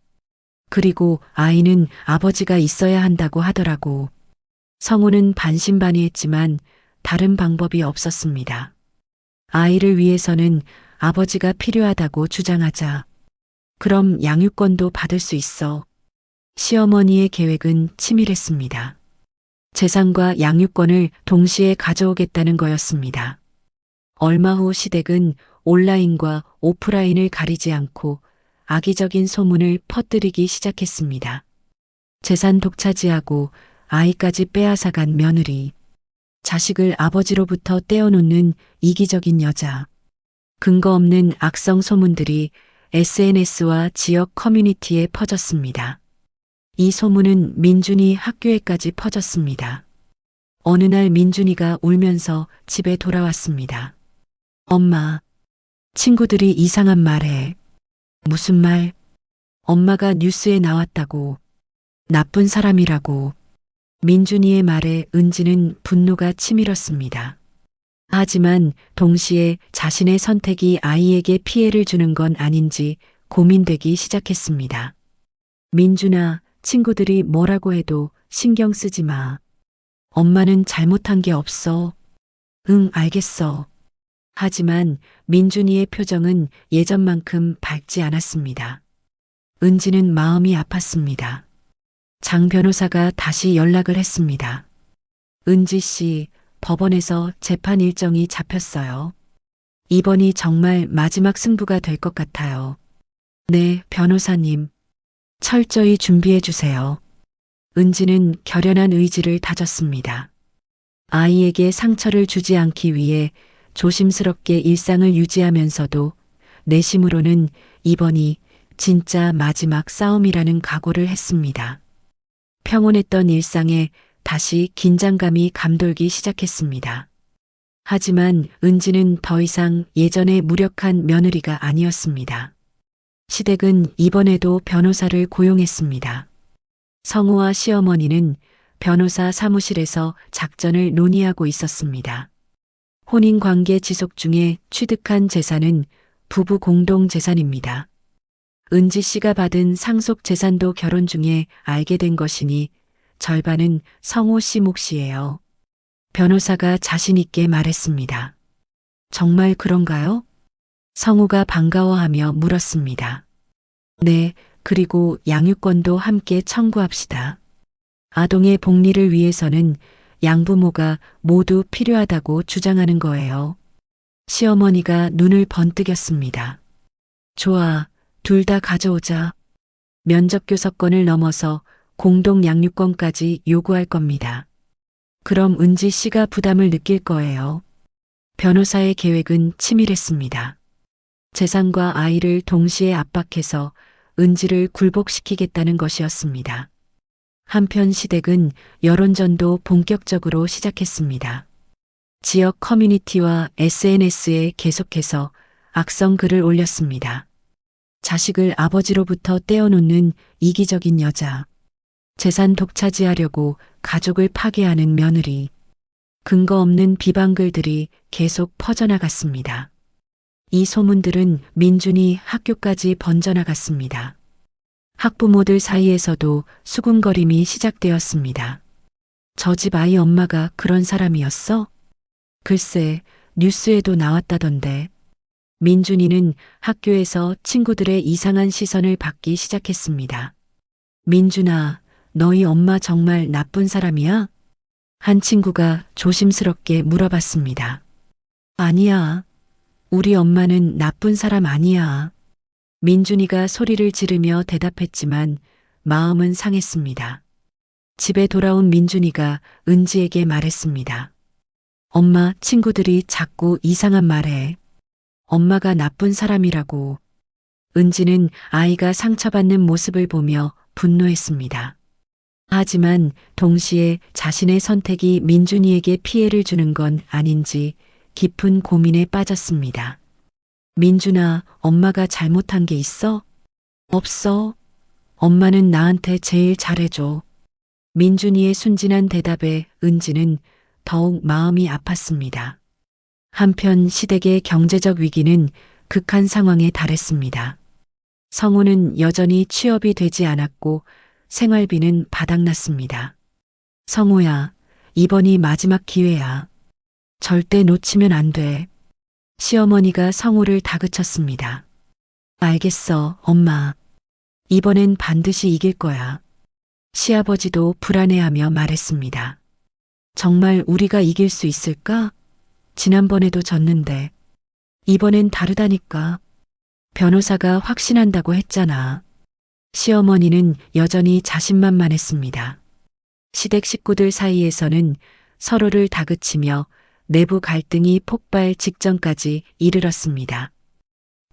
그리고 아이는 아버지가 있어야 한다고 하더라고. 성우는 반신반의했지만 다른 방법이 없었습니다. 아이를 위해서는 아버지가 필요하다고 주장하자. 그럼 양육권도 받을 수 있어. 시어머니의 계획은 치밀했습니다. 재산과 양육권을 동시에 가져오겠다는 거였습니다. 얼마 후 시댁은 온라인과 오프라인을 가리지 않고 악의적인 소문을 퍼뜨리기 시작했습니다. 재산 독차지하고 아이까지 빼앗아간 며느리, 자식을 아버지로부터 떼어놓는 이기적인 여자, 근거 없는 악성 소문들이 SNS와 지역 커뮤니티에 퍼졌습니다. 이 소문은 민준이 학교에까지 퍼졌습니다. 어느 날 민준이가 울면서 집에 돌아왔습니다. 엄마, 친구들이 이상한 말해. 무슨 말? 엄마가 뉴스에 나왔다고. 나쁜 사람이라고. 민준이의 말에 은지는 분노가 치밀었습니다. 하지만 동시에 자신의 선택이 아이에게 피해를 주는 건 아닌지 고민되기 시작했습니다. 민준아, 친구들이 뭐라고 해도 신경 쓰지 마. 엄마는 잘못한 게 없어. 응, 알겠어. 하지만 민준이의 표정은 예전만큼 밝지 않았습니다. 은지는 마음이 아팠습니다. 장 변호사가 다시 연락을 했습니다. 은지 씨, 법원에서 재판 일정이 잡혔어요. 이번이 정말 마지막 승부가 될 것 같아요. 네, 변호사님. 철저히 준비해 주세요. 은지는 결연한 의지를 다졌습니다. 아이에게 상처를 주지 않기 위해 조심스럽게 일상을 유지하면서도 내심으로는 이번이 진짜 마지막 싸움이라는 각오를 했습니다. 평온했던 일상에 다시 긴장감이 감돌기 시작했습니다. 하지만 은지는 더 이상 예전의 무력한 며느리가 아니었습니다. 시댁은 이번에도 변호사를 고용했습니다. 성우와 시어머니는 변호사 사무실에서 작전을 논의하고 있었습니다. 혼인관계 지속 중에 취득한 재산은 부부 공동 재산입니다. 은지 씨가 받은 상속 재산도 결혼 중에 알게 된 것이니 절반은 성호 씨 몫이에요. 변호사가 자신 있게 말했습니다. 정말 그런가요? 성우가 반가워하며 물었습니다. 네, 그리고 양육권도 함께 청구합시다. 아동의 복리를 위해서는 양부모가 모두 필요하다고 주장하는 거예요. 시어머니가 눈을 번뜩였습니다. 좋아, 둘 다 가져오자. 면접교섭권을 넘어서 공동 양육권까지 요구할 겁니다. 그럼 은지 씨가 부담을 느낄 거예요. 변호사의 계획은 치밀했습니다. 재산과 아이를 동시에 압박해서 은지를 굴복시키겠다는 것이었습니다. 한편 시댁은 여론전도 본격적으로 시작했습니다. 지역 커뮤니티와 SNS에 계속해서 악성 글을 올렸습니다. 자식을 아버지로부터 떼어놓는 이기적인 여자, 재산 독차지하려고 가족을 파괴하는 며느리, 근거 없는 비방글들이 계속 퍼져나갔습니다. 이 소문들은 민준이 학교까지 번져나갔습니다. 학부모들 사이에서도 수군거림이 시작되었습니다. 저 집 아이 엄마가 그런 사람이었어? 글쎄, 뉴스에도 나왔다던데. 민준이는 학교에서 친구들의 이상한 시선을 받기 시작했습니다. 민준아, 너희 엄마 정말 나쁜 사람이야? 한 친구가 조심스럽게 물어봤습니다. 아니야. 우리 엄마는 나쁜 사람 아니야. 민준이가 소리를 지르며 대답했지만 마음은 상했습니다. 집에 돌아온 민준이가 은지에게 말했습니다. 엄마, 친구들이 자꾸 이상한 말해. 엄마가 나쁜 사람이라고. 은지는 아이가 상처받는 모습을 보며 분노했습니다. 하지만 동시에 자신의 선택이 민준이에게 피해를 주는 건 아닌지 깊은 고민에 빠졌습니다. 민준아, 엄마가 잘못한 게 있어? 없어. 엄마는 나한테 제일 잘해줘. 민준이의 순진한 대답에 은지는 더욱 마음이 아팠습니다. 한편 시댁의 경제적 위기는 극한 상황에 달했습니다. 성우는 여전히 취업이 되지 않았고 생활비는 바닥났습니다. 성우야, 이번이 마지막 기회야. 절대 놓치면 안 돼. 시어머니가 성우를 다그쳤습니다. 알겠어, 엄마. 이번엔 반드시 이길 거야. 시아버지도 불안해하며 말했습니다. 정말 우리가 이길 수 있을까? 지난번에도 졌는데. 이번엔 다르다니까. 변호사가 확신한다고 했잖아. 시어머니는 여전히 자신만만했습니다. 시댁 식구들 사이에서는 서로를 다그치며 내부 갈등이 폭발 직전까지 이르렀습니다.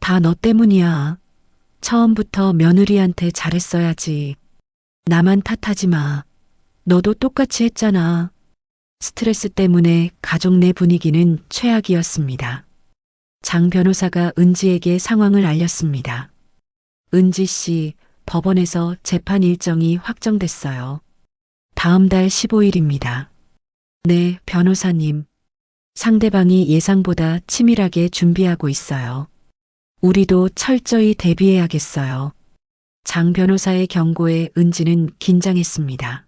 다 너 때문이야. 처음부터 며느리한테 잘했어야지. 나만 탓하지 마. 너도 똑같이 했잖아. 스트레스 때문에 가족 내 분위기는 최악이었습니다. 장 변호사가 은지에게 상황을 알렸습니다. 은지 씨, 법원에서 재판 일정이 확정됐어요. 다음 달 15일입니다. 네, 변호사님. 상대방이 예상보다 치밀하게 준비하고 있어요. 우리도 철저히 대비해야겠어요. 장 변호사의 경고에 은지는 긴장했습니다.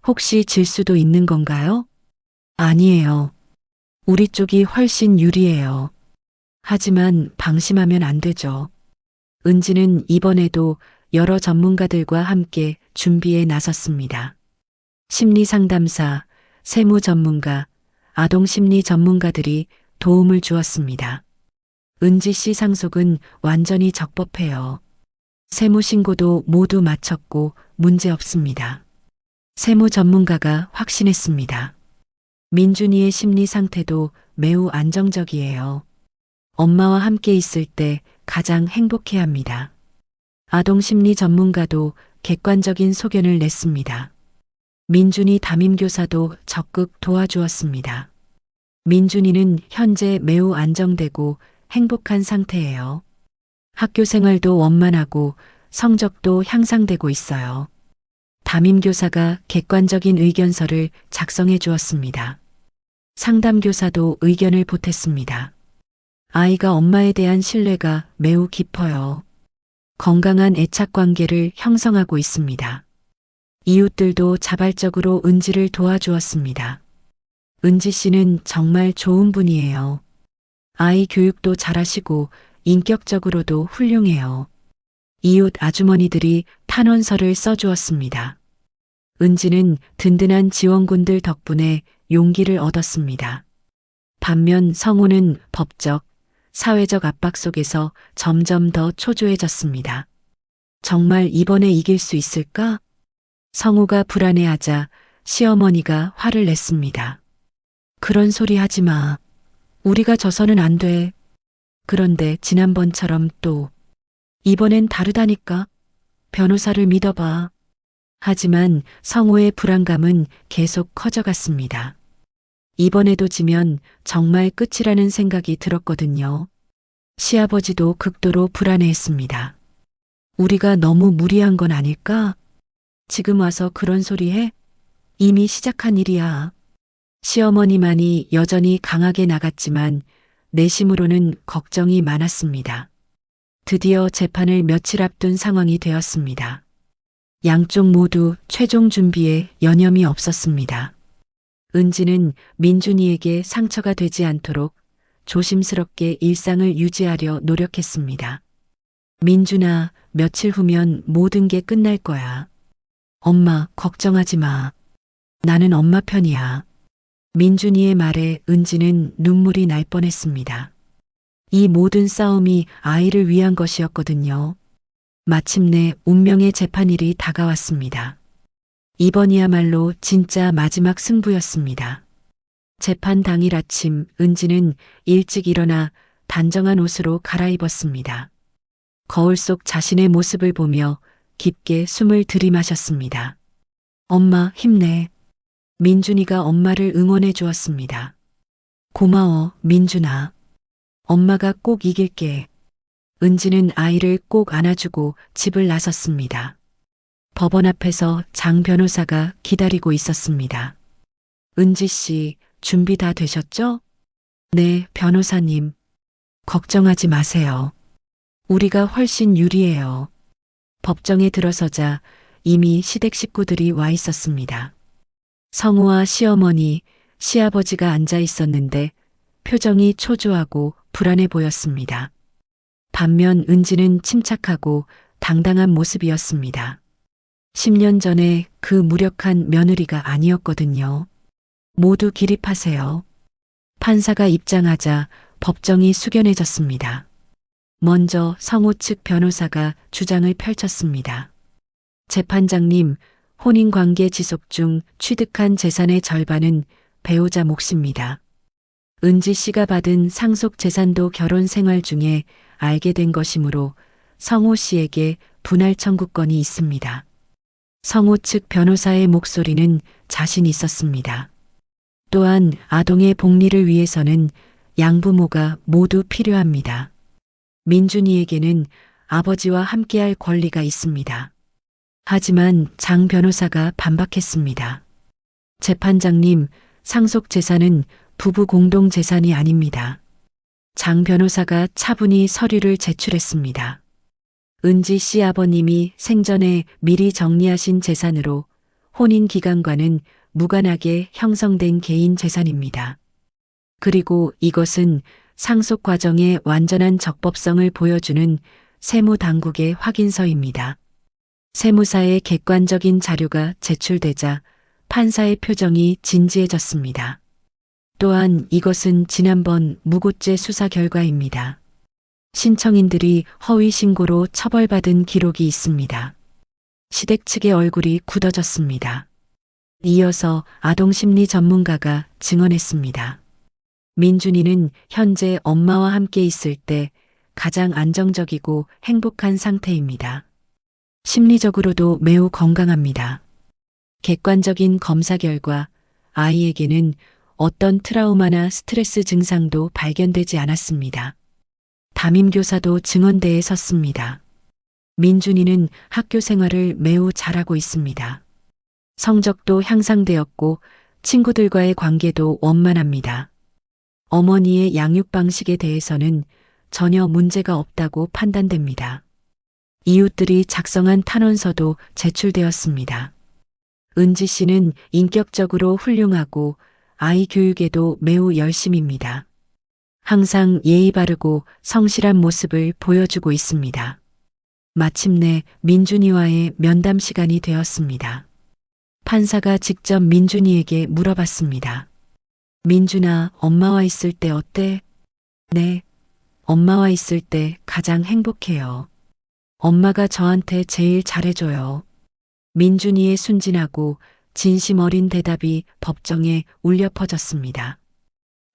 혹시 질 수도 있는 건가요? 아니에요. 우리 쪽이 훨씬 유리해요. 하지만 방심하면 안 되죠. 은지는 이번에도 여러 전문가들과 함께 준비에 나섰습니다. 심리상담사, 세무 전문가, 아동심리 전문가들이 도움을 주었습니다. 은지 씨 상속은 완전히 적법해요. 세무신고도 모두 마쳤고 문제 없습니다. 세무 전문가가 확신했습니다. 민준이의 심리 상태도 매우 안정적이에요. 엄마와 함께 있을 때 가장 행복해 합니다. 아동심리 전문가도 객관적인 소견을 냈습니다. 민준이 담임교사도 적극 도와주었습니다. 민준이는 현재 매우 안정되고 행복한 상태예요. 학교 생활도 원만하고 성적도 향상되고 있어요. 담임교사가 객관적인 의견서를 작성해 주었습니다. 상담교사도 의견을 보탰습니다. 아이가 엄마에 대한 신뢰가 매우 깊어요. 건강한 애착 관계를 형성하고 있습니다. 이웃들도 자발적으로 은지를 도와주었습니다. 은지 씨는 정말 좋은 분이에요. 아이 교육도 잘하시고 인격적으로도 훌륭해요. 이웃 아주머니들이 탄원서를 써주었습니다. 은지는 든든한 지원군들 덕분에 용기를 얻었습니다. 반면 성우는 법적, 사회적 압박 속에서 점점 더 초조해졌습니다. 정말 이번에 이길 수 있을까? 성우가 불안해하자 시어머니가 화를 냈습니다. 그런 소리 하지 마. 우리가 져서는 안 돼. 그런데 지난번처럼 또 이번엔 다르다니까. 변호사를 믿어봐. 하지만 성우의 불안감은 계속 커져갔습니다. 이번에도 지면 정말 끝이라는 생각이 들었거든요. 시아버지도 극도로 불안해했습니다. 우리가 너무 무리한 건 아닐까? 지금 와서 그런 소리 해? 이미 시작한 일이야. 시어머니만이 여전히 강하게 나갔지만 내심으로는 걱정이 많았습니다. 드디어 재판을 며칠 앞둔 상황이 되었습니다. 양쪽 모두 최종 준비에 여념이 없었습니다. 은지는 민준이에게 상처가 되지 않도록 조심스럽게 일상을 유지하려 노력했습니다. 민준아, 며칠 후면 모든 게 끝날 거야. 엄마, 걱정하지 마. 나는 엄마 편이야. 민준이의 말에 은지는 눈물이 날 뻔했습니다. 이 모든 싸움이 아이를 위한 것이었거든요. 마침내 운명의 재판일이 다가왔습니다. 이번이야말로 진짜 마지막 승부였습니다. 재판 당일 아침 은지는 일찍 일어나 단정한 옷으로 갈아입었습니다. 거울 속 자신의 모습을 보며 깊게 숨을 들이마셨습니다. 엄마, 힘내. 민준이가 엄마를 응원해 주었습니다. 고마워, 민준아. 엄마가 꼭 이길게. 은지는 아이를 꼭 안아주고 집을 나섰습니다. 법원 앞에서 장 변호사가 기다리고 있었습니다. 은지 씨, 준비 다 되셨죠? 네, 변호사님. 걱정하지 마세요. 우리가 훨씬 유리해요. 법정에 들어서자 이미 시댁 식구들이 와 있었습니다. 성우와 시어머니, 시아버지가 앉아 있었는데 표정이 초조하고 불안해 보였습니다. 반면 은지는 침착하고 당당한 모습이었습니다. 10년 전에 그 무력한 며느리가 아니었거든요. 모두 기립하세요. 판사가 입장하자 법정이 숙연해졌습니다. 먼저 성우 측 변호사가 주장을 펼쳤습니다. 재판장님, 혼인관계 지속 중 취득한 재산의 절반은 배우자 몫입니다. 은지 씨가 받은 상속 재산도 결혼 생활 중에 알게 된 것이므로 성우 씨에게 분할 청구권이 있습니다. 성우 측 변호사의 목소리는 자신 있었습니다. 또한 아동의 복리를 위해서는 양부모가 모두 필요합니다. 민준이에게는 아버지와 함께할 권리가 있습니다. 하지만 장 변호사가 반박했습니다. 재판장님, 상속 재산은 부부 공동 재산이 아닙니다. 장 변호사가 차분히 서류를 제출했습니다. 은지 씨 아버님이 생전에 미리 정리하신 재산으로 혼인 기간과는 무관하게 형성된 개인 재산입니다. 그리고 이것은 상속 과정의 완전한 적법성을 보여주는 세무당국의 확인서입니다. 세무사의 객관적인 자료가 제출되자 판사의 표정이 진지해졌습니다. 또한 이것은 지난번 무고죄 수사 결과입니다. 신청인들이 허위 신고로 처벌받은 기록이 있습니다. 시댁 측의 얼굴이 굳어졌습니다. 이어서 아동심리 전문가가 증언했습니다. 민준이는 현재 엄마와 함께 있을 때 가장 안정적이고 행복한 상태입니다. 심리적으로도 매우 건강합니다. 객관적인 검사 결과 아이에게는 어떤 트라우마나 스트레스 증상도 발견되지 않았습니다. 담임교사도 증언대에 섰습니다. 민준이는 학교 생활을 매우 잘하고 있습니다. 성적도 향상되었고 친구들과의 관계도 원만합니다. 어머니의 양육 방식에 대해서는 전혀 문제가 없다고 판단됩니다. 이웃들이 작성한 탄원서도 제출되었습니다. 은지 씨는 인격적으로 훌륭하고 아이 교육에도 매우 열심입니다. 항상 예의 바르고 성실한 모습을 보여주고 있습니다. 마침내 민준이와의 면담 시간이 되었습니다. 판사가 직접 민준이에게 물어봤습니다. 민준아, 엄마와 있을 때 어때? 네, 엄마와 있을 때 가장 행복해요. 엄마가 저한테 제일 잘해줘요. 민준이의 순진하고 진심 어린 대답이 법정에 울려 퍼졌습니다.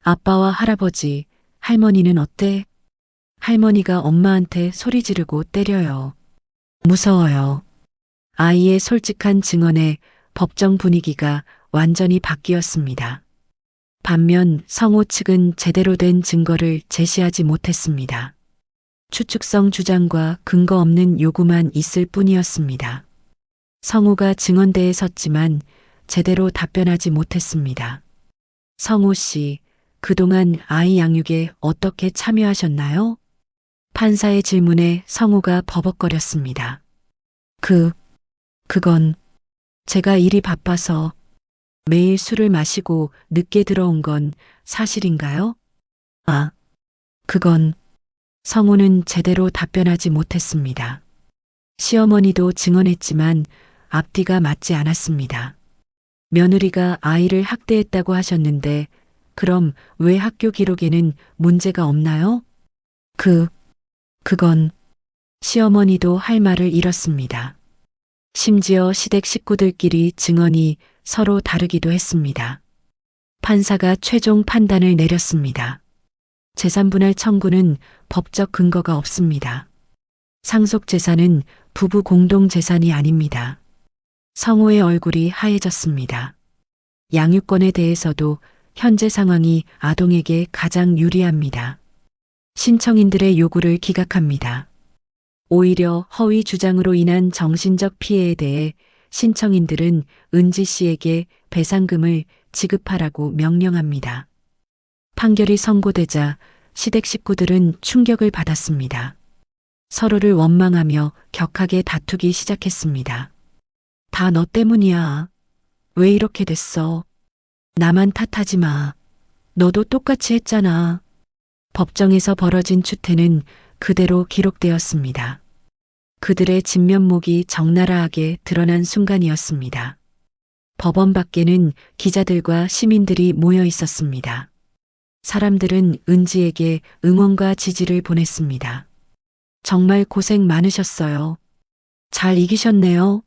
아빠와 할아버지, 할머니는 어때? 할머니가 엄마한테 소리 지르고 때려요. 무서워요. 아이의 솔직한 증언에 법정 분위기가 완전히 바뀌었습니다. 반면 성우 측은 제대로 된 증거를 제시하지 못했습니다. 추측성 주장과 근거 없는 요구만 있을 뿐이었습니다. 성우가 증언대에 섰지만 제대로 답변하지 못했습니다. 성우 씨, 그동안 아이 양육에 어떻게 참여하셨나요? 판사의 질문에 성우가 버벅거렸습니다. 그건 제가 일이 바빠서 매일 술을 마시고 늦게 들어온 건 사실인가요? 아, 그건 성우는 제대로 답변하지 못했습니다. 시어머니도 증언했지만 앞뒤가 맞지 않았습니다. 며느리가 아이를 학대했다고 하셨는데 그럼 왜 학교 기록에는 문제가 없나요? 그건 시어머니도 할 말을 잃었습니다. 심지어 시댁 식구들끼리 증언이 서로 다르기도 했습니다. 판사가 최종 판단을 내렸습니다. 재산분할 청구는 법적 근거가 없습니다. 상속 재산은 부부 공동 재산이 아닙니다. 성우의 얼굴이 하얘졌습니다. 양육권에 대해서도 현재 상황이 아동에게 가장 유리합니다. 신청인들의 요구를 기각합니다. 오히려 허위 주장으로 인한 정신적 피해에 대해 신청인들은 은지 씨에게 배상금을 지급하라고 명령합니다. 판결이 선고되자 시댁 식구들은 충격을 받았습니다. 서로를 원망하며 격하게 다투기 시작했습니다. 다 너 때문이야. 왜 이렇게 됐어? 나만 탓하지 마. 너도 똑같이 했잖아. 법정에서 벌어진 추태는 그대로 기록되었습니다. 그들의 진면목이 적나라하게 드러난 순간이었습니다. 법원 밖에는 기자들과 시민들이 모여 있었습니다. 사람들은 은지에게 응원과 지지를 보냈습니다. 정말 고생 많으셨어요. 잘 이기셨네요.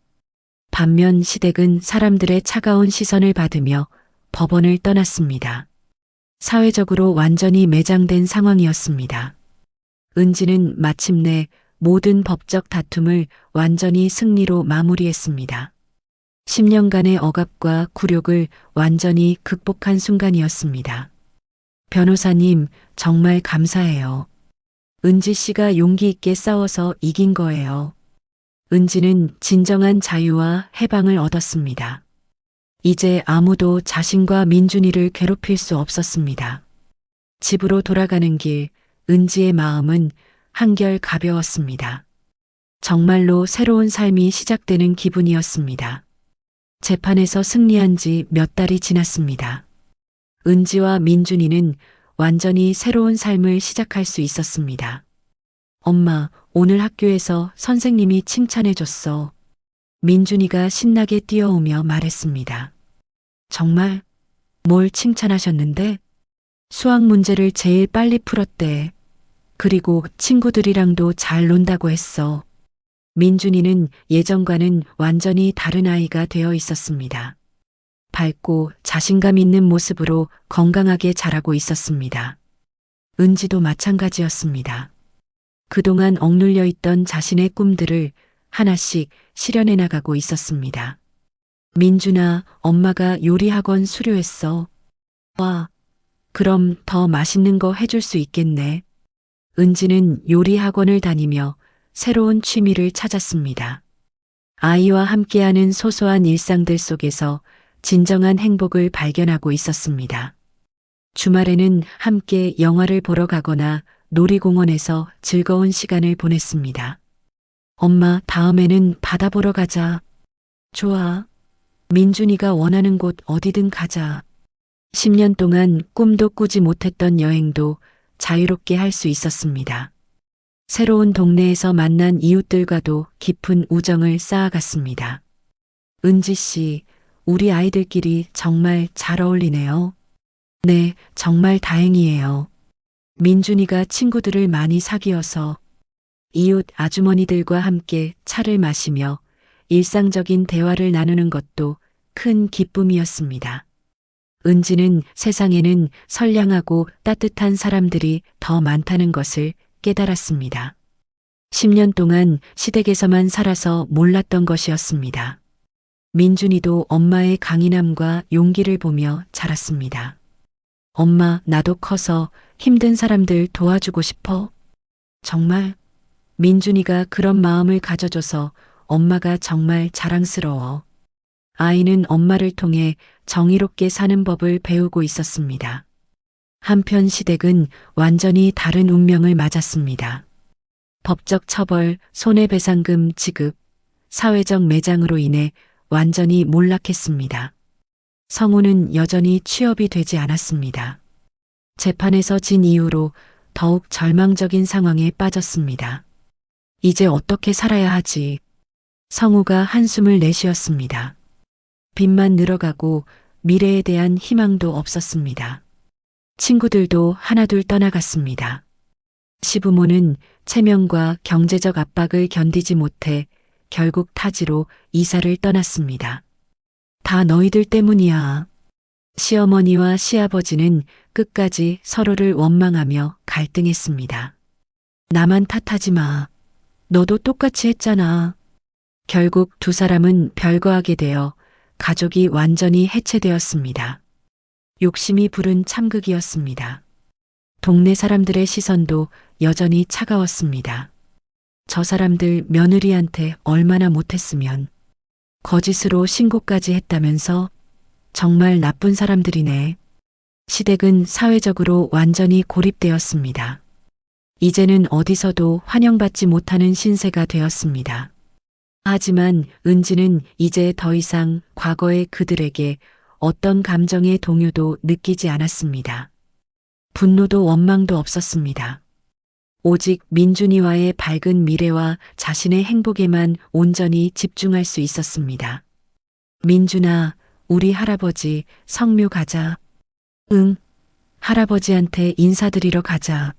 반면 시댁은 사람들의 차가운 시선을 받으며 법원을 떠났습니다. 사회적으로 완전히 매장된 상황이었습니다. 은지는 마침내 모든 법적 다툼을 완전히 승리로 마무리했습니다. 10년간의 억압과 굴욕을 완전히 극복한 순간이었습니다. 변호사님, 정말 감사해요. 은지 씨가 용기 있게 싸워서 이긴 거예요. 은지는 진정한 자유와 해방을 얻었습니다. 이제 아무도 자신과 민준이를 괴롭힐 수 없었습니다. 집으로 돌아가는 길, 은지의 마음은 한결 가벼웠습니다. 정말로 새로운 삶이 시작되는 기분이었습니다. 재판에서 승리한 지 몇 달이 지났습니다. 은지와 민준이는 완전히 새로운 삶을 시작할 수 있었습니다. 엄마, 오늘 학교에서 선생님이 칭찬해줬어. 민준이가 신나게 뛰어오며 말했습니다. 정말? 뭘 칭찬하셨는데? 수학 문제를 제일 빨리 풀었대. 그리고 친구들이랑도 잘 논다고 했어. 민준이는 예전과는 완전히 다른 아이가 되어 있었습니다. 밝고 자신감 있는 모습으로 건강하게 자라고 있었습니다. 은지도 마찬가지였습니다. 그동안 억눌려 있던 자신의 꿈들을 하나씩 실현해 나가고 있었습니다. 민준아, 엄마가 요리학원 수료했어. 와, 그럼 더 맛있는 거 해줄 수 있겠네. 은지는 요리학원을 다니며 새로운 취미를 찾았습니다. 아이와 함께하는 소소한 일상들 속에서 진정한 행복을 발견하고 있었습니다. 주말에는 함께 영화를 보러 가거나 놀이공원에서 즐거운 시간을 보냈습니다. 엄마, 다음에는 바다 보러 가자. 좋아. 민준이가 원하는 곳 어디든 가자. 10년 동안 꿈도 꾸지 못했던 여행도 자유롭게 할 수 있었습니다. 새로운 동네에서 만난 이웃들과도 깊은 우정을 쌓아갔습니다. 은지 씨, 우리 아이들끼리 정말 잘 어울리네요. 네, 정말 다행이에요. 민준이가 친구들을 많이 사귀어서 이웃 아주머니들과 함께 차를 마시며 일상적인 대화를 나누는 것도 큰 기쁨이었습니다. 은지는 세상에는 선량하고 따뜻한 사람들이 더 많다는 것을 깨달았습니다. 10년 동안 시댁에서만 살아서 몰랐던 것이었습니다. 민준이도 엄마의 강인함과 용기를 보며 자랐습니다. 엄마, 나도 커서 힘든 사람들 도와주고 싶어. 정말? 민준이가 그런 마음을 가져줘서 엄마가 정말 자랑스러워. 아이는 엄마를 통해 정의롭게 사는 법을 배우고 있었습니다. 한편 시댁은 완전히 다른 운명을 맞았습니다. 법적 처벌, 손해배상금 지급, 사회적 매장으로 인해 완전히 몰락했습니다. 성우는 여전히 취업이 되지 않았습니다. 재판에서 진 이후로 더욱 절망적인 상황에 빠졌습니다. 이제 어떻게 살아야 하지? 성우가 한숨을 내쉬었습니다. 빚만 늘어가고 미래에 대한 희망도 없었습니다. 친구들도 하나둘 떠나갔습니다. 시부모는 체면과 경제적 압박을 견디지 못해 결국 타지로 이사를 떠났습니다. 다 너희들 때문이야. 시어머니와 시아버지는 끝까지 서로를 원망하며 갈등했습니다. 나만 탓하지 마. 너도 똑같이 했잖아. 결국 두 사람은 별거하게 되어 가족이 완전히 해체되었습니다. 욕심이 부른 참극이었습니다. 동네 사람들의 시선도 여전히 차가웠습니다. 저 사람들 며느리한테 얼마나 못했으면 거짓으로 신고까지 했다면서 정말 나쁜 사람들이네. 시댁은 사회적으로 완전히 고립되었습니다. 이제는 어디서도 환영받지 못하는 신세가 되었습니다. 하지만 은지는 이제 더 이상 과거의 그들에게 어떤 감정의 동요도 느끼지 않았습니다. 분노도 원망도 없었습니다. 오직 민준이와의 밝은 미래와 자신의 행복에만 온전히 집중할 수 있었습니다. 민준아, 우리 할아버지 성묘 가자. 응, 할아버지한테 인사드리러 가자.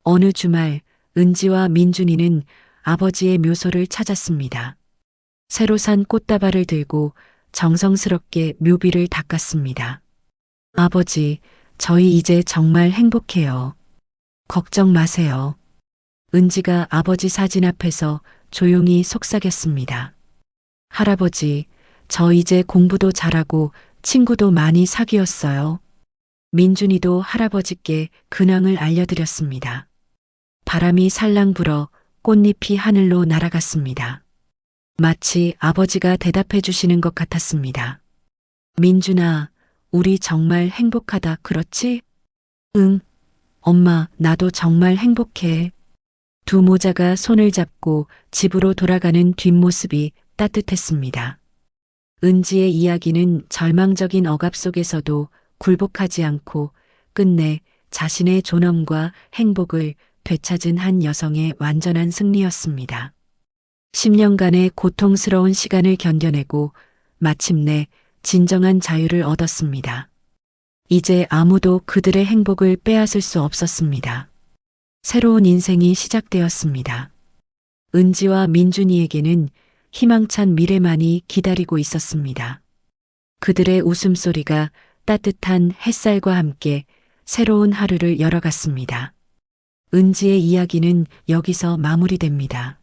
어느 주말 은지와 민준이는 아버지의 묘소를 찾았습니다. 새로 산 꽃다발을 들고 정성스럽게 묘비를 닦았습니다. 아버지, 저희 이제 정말 행복해요. 걱정 마세요. 은지가 아버지 사진 앞에서 조용히 속삭였습니다. 할아버지, 저 이제 공부도 잘하고 친구도 많이 사귀었어요. 민준이도 할아버지께 근황을 알려드렸습니다. 바람이 살랑 불어 꽃잎이 하늘로 날아갔습니다. 마치 아버지가 대답해 주시는 것 같았습니다. 민준아, 우리 정말 행복하다, 그렇지? 응, 엄마, 나도 정말 행복해. 두 모자가 손을 잡고 집으로 돌아가는 뒷모습이 따뜻했습니다. 은지의 이야기는 절망적인 억압 속에서도 굴복하지 않고 끝내 자신의 존엄과 행복을 되찾은 한 여성의 완전한 승리였습니다. 10년간의 고통스러운 시간을 견뎌내고 마침내 진정한 자유를 얻었습니다. 이제 아무도 그들의 행복을 빼앗을 수 없었습니다. 새로운 인생이 시작되었습니다. 은지와 민준이에게는 희망찬 미래만이 기다리고 있었습니다. 그들의 웃음소리가 따뜻한 햇살과 함께 새로운 하루를 열어갔습니다. 은지의 이야기는 여기서 마무리됩니다.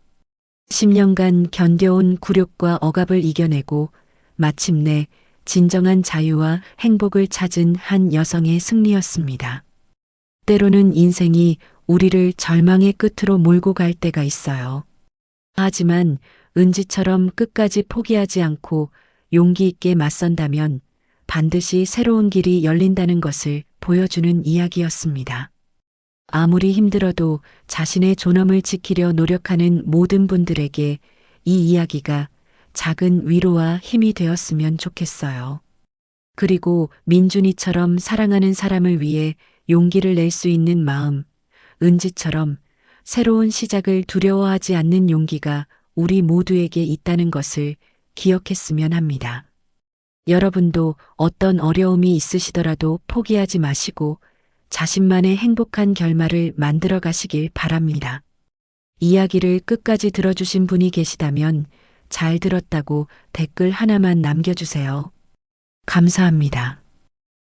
10년간 견뎌온 굴욕과 억압을 이겨내고 마침내 진정한 자유와 행복을 찾은 한 여성의 승리였습니다. 때로는 인생이 우리를 절망의 끝으로 몰고 갈 때가 있어요. 하지만 은지처럼 끝까지 포기하지 않고 용기 있게 맞선다면 반드시 새로운 길이 열린다는 것을 보여주는 이야기였습니다. 아무리 힘들어도 자신의 존엄을 지키려 노력하는 모든 분들에게 이 이야기가 작은 위로와 힘이 되었으면 좋겠어요. 그리고 민준이처럼 사랑하는 사람을 위해 용기를 낼 수 있는 마음, 은지처럼 새로운 시작을 두려워하지 않는 용기가 우리 모두에게 있다는 것을 기억했으면 합니다. 여러분도 어떤 어려움이 있으시더라도 포기하지 마시고 자신만의 행복한 결말을 만들어 가시길 바랍니다. 이야기를 끝까지 들어주신 분이 계시다면 잘 들었다고 댓글 하나만 남겨주세요. 감사합니다.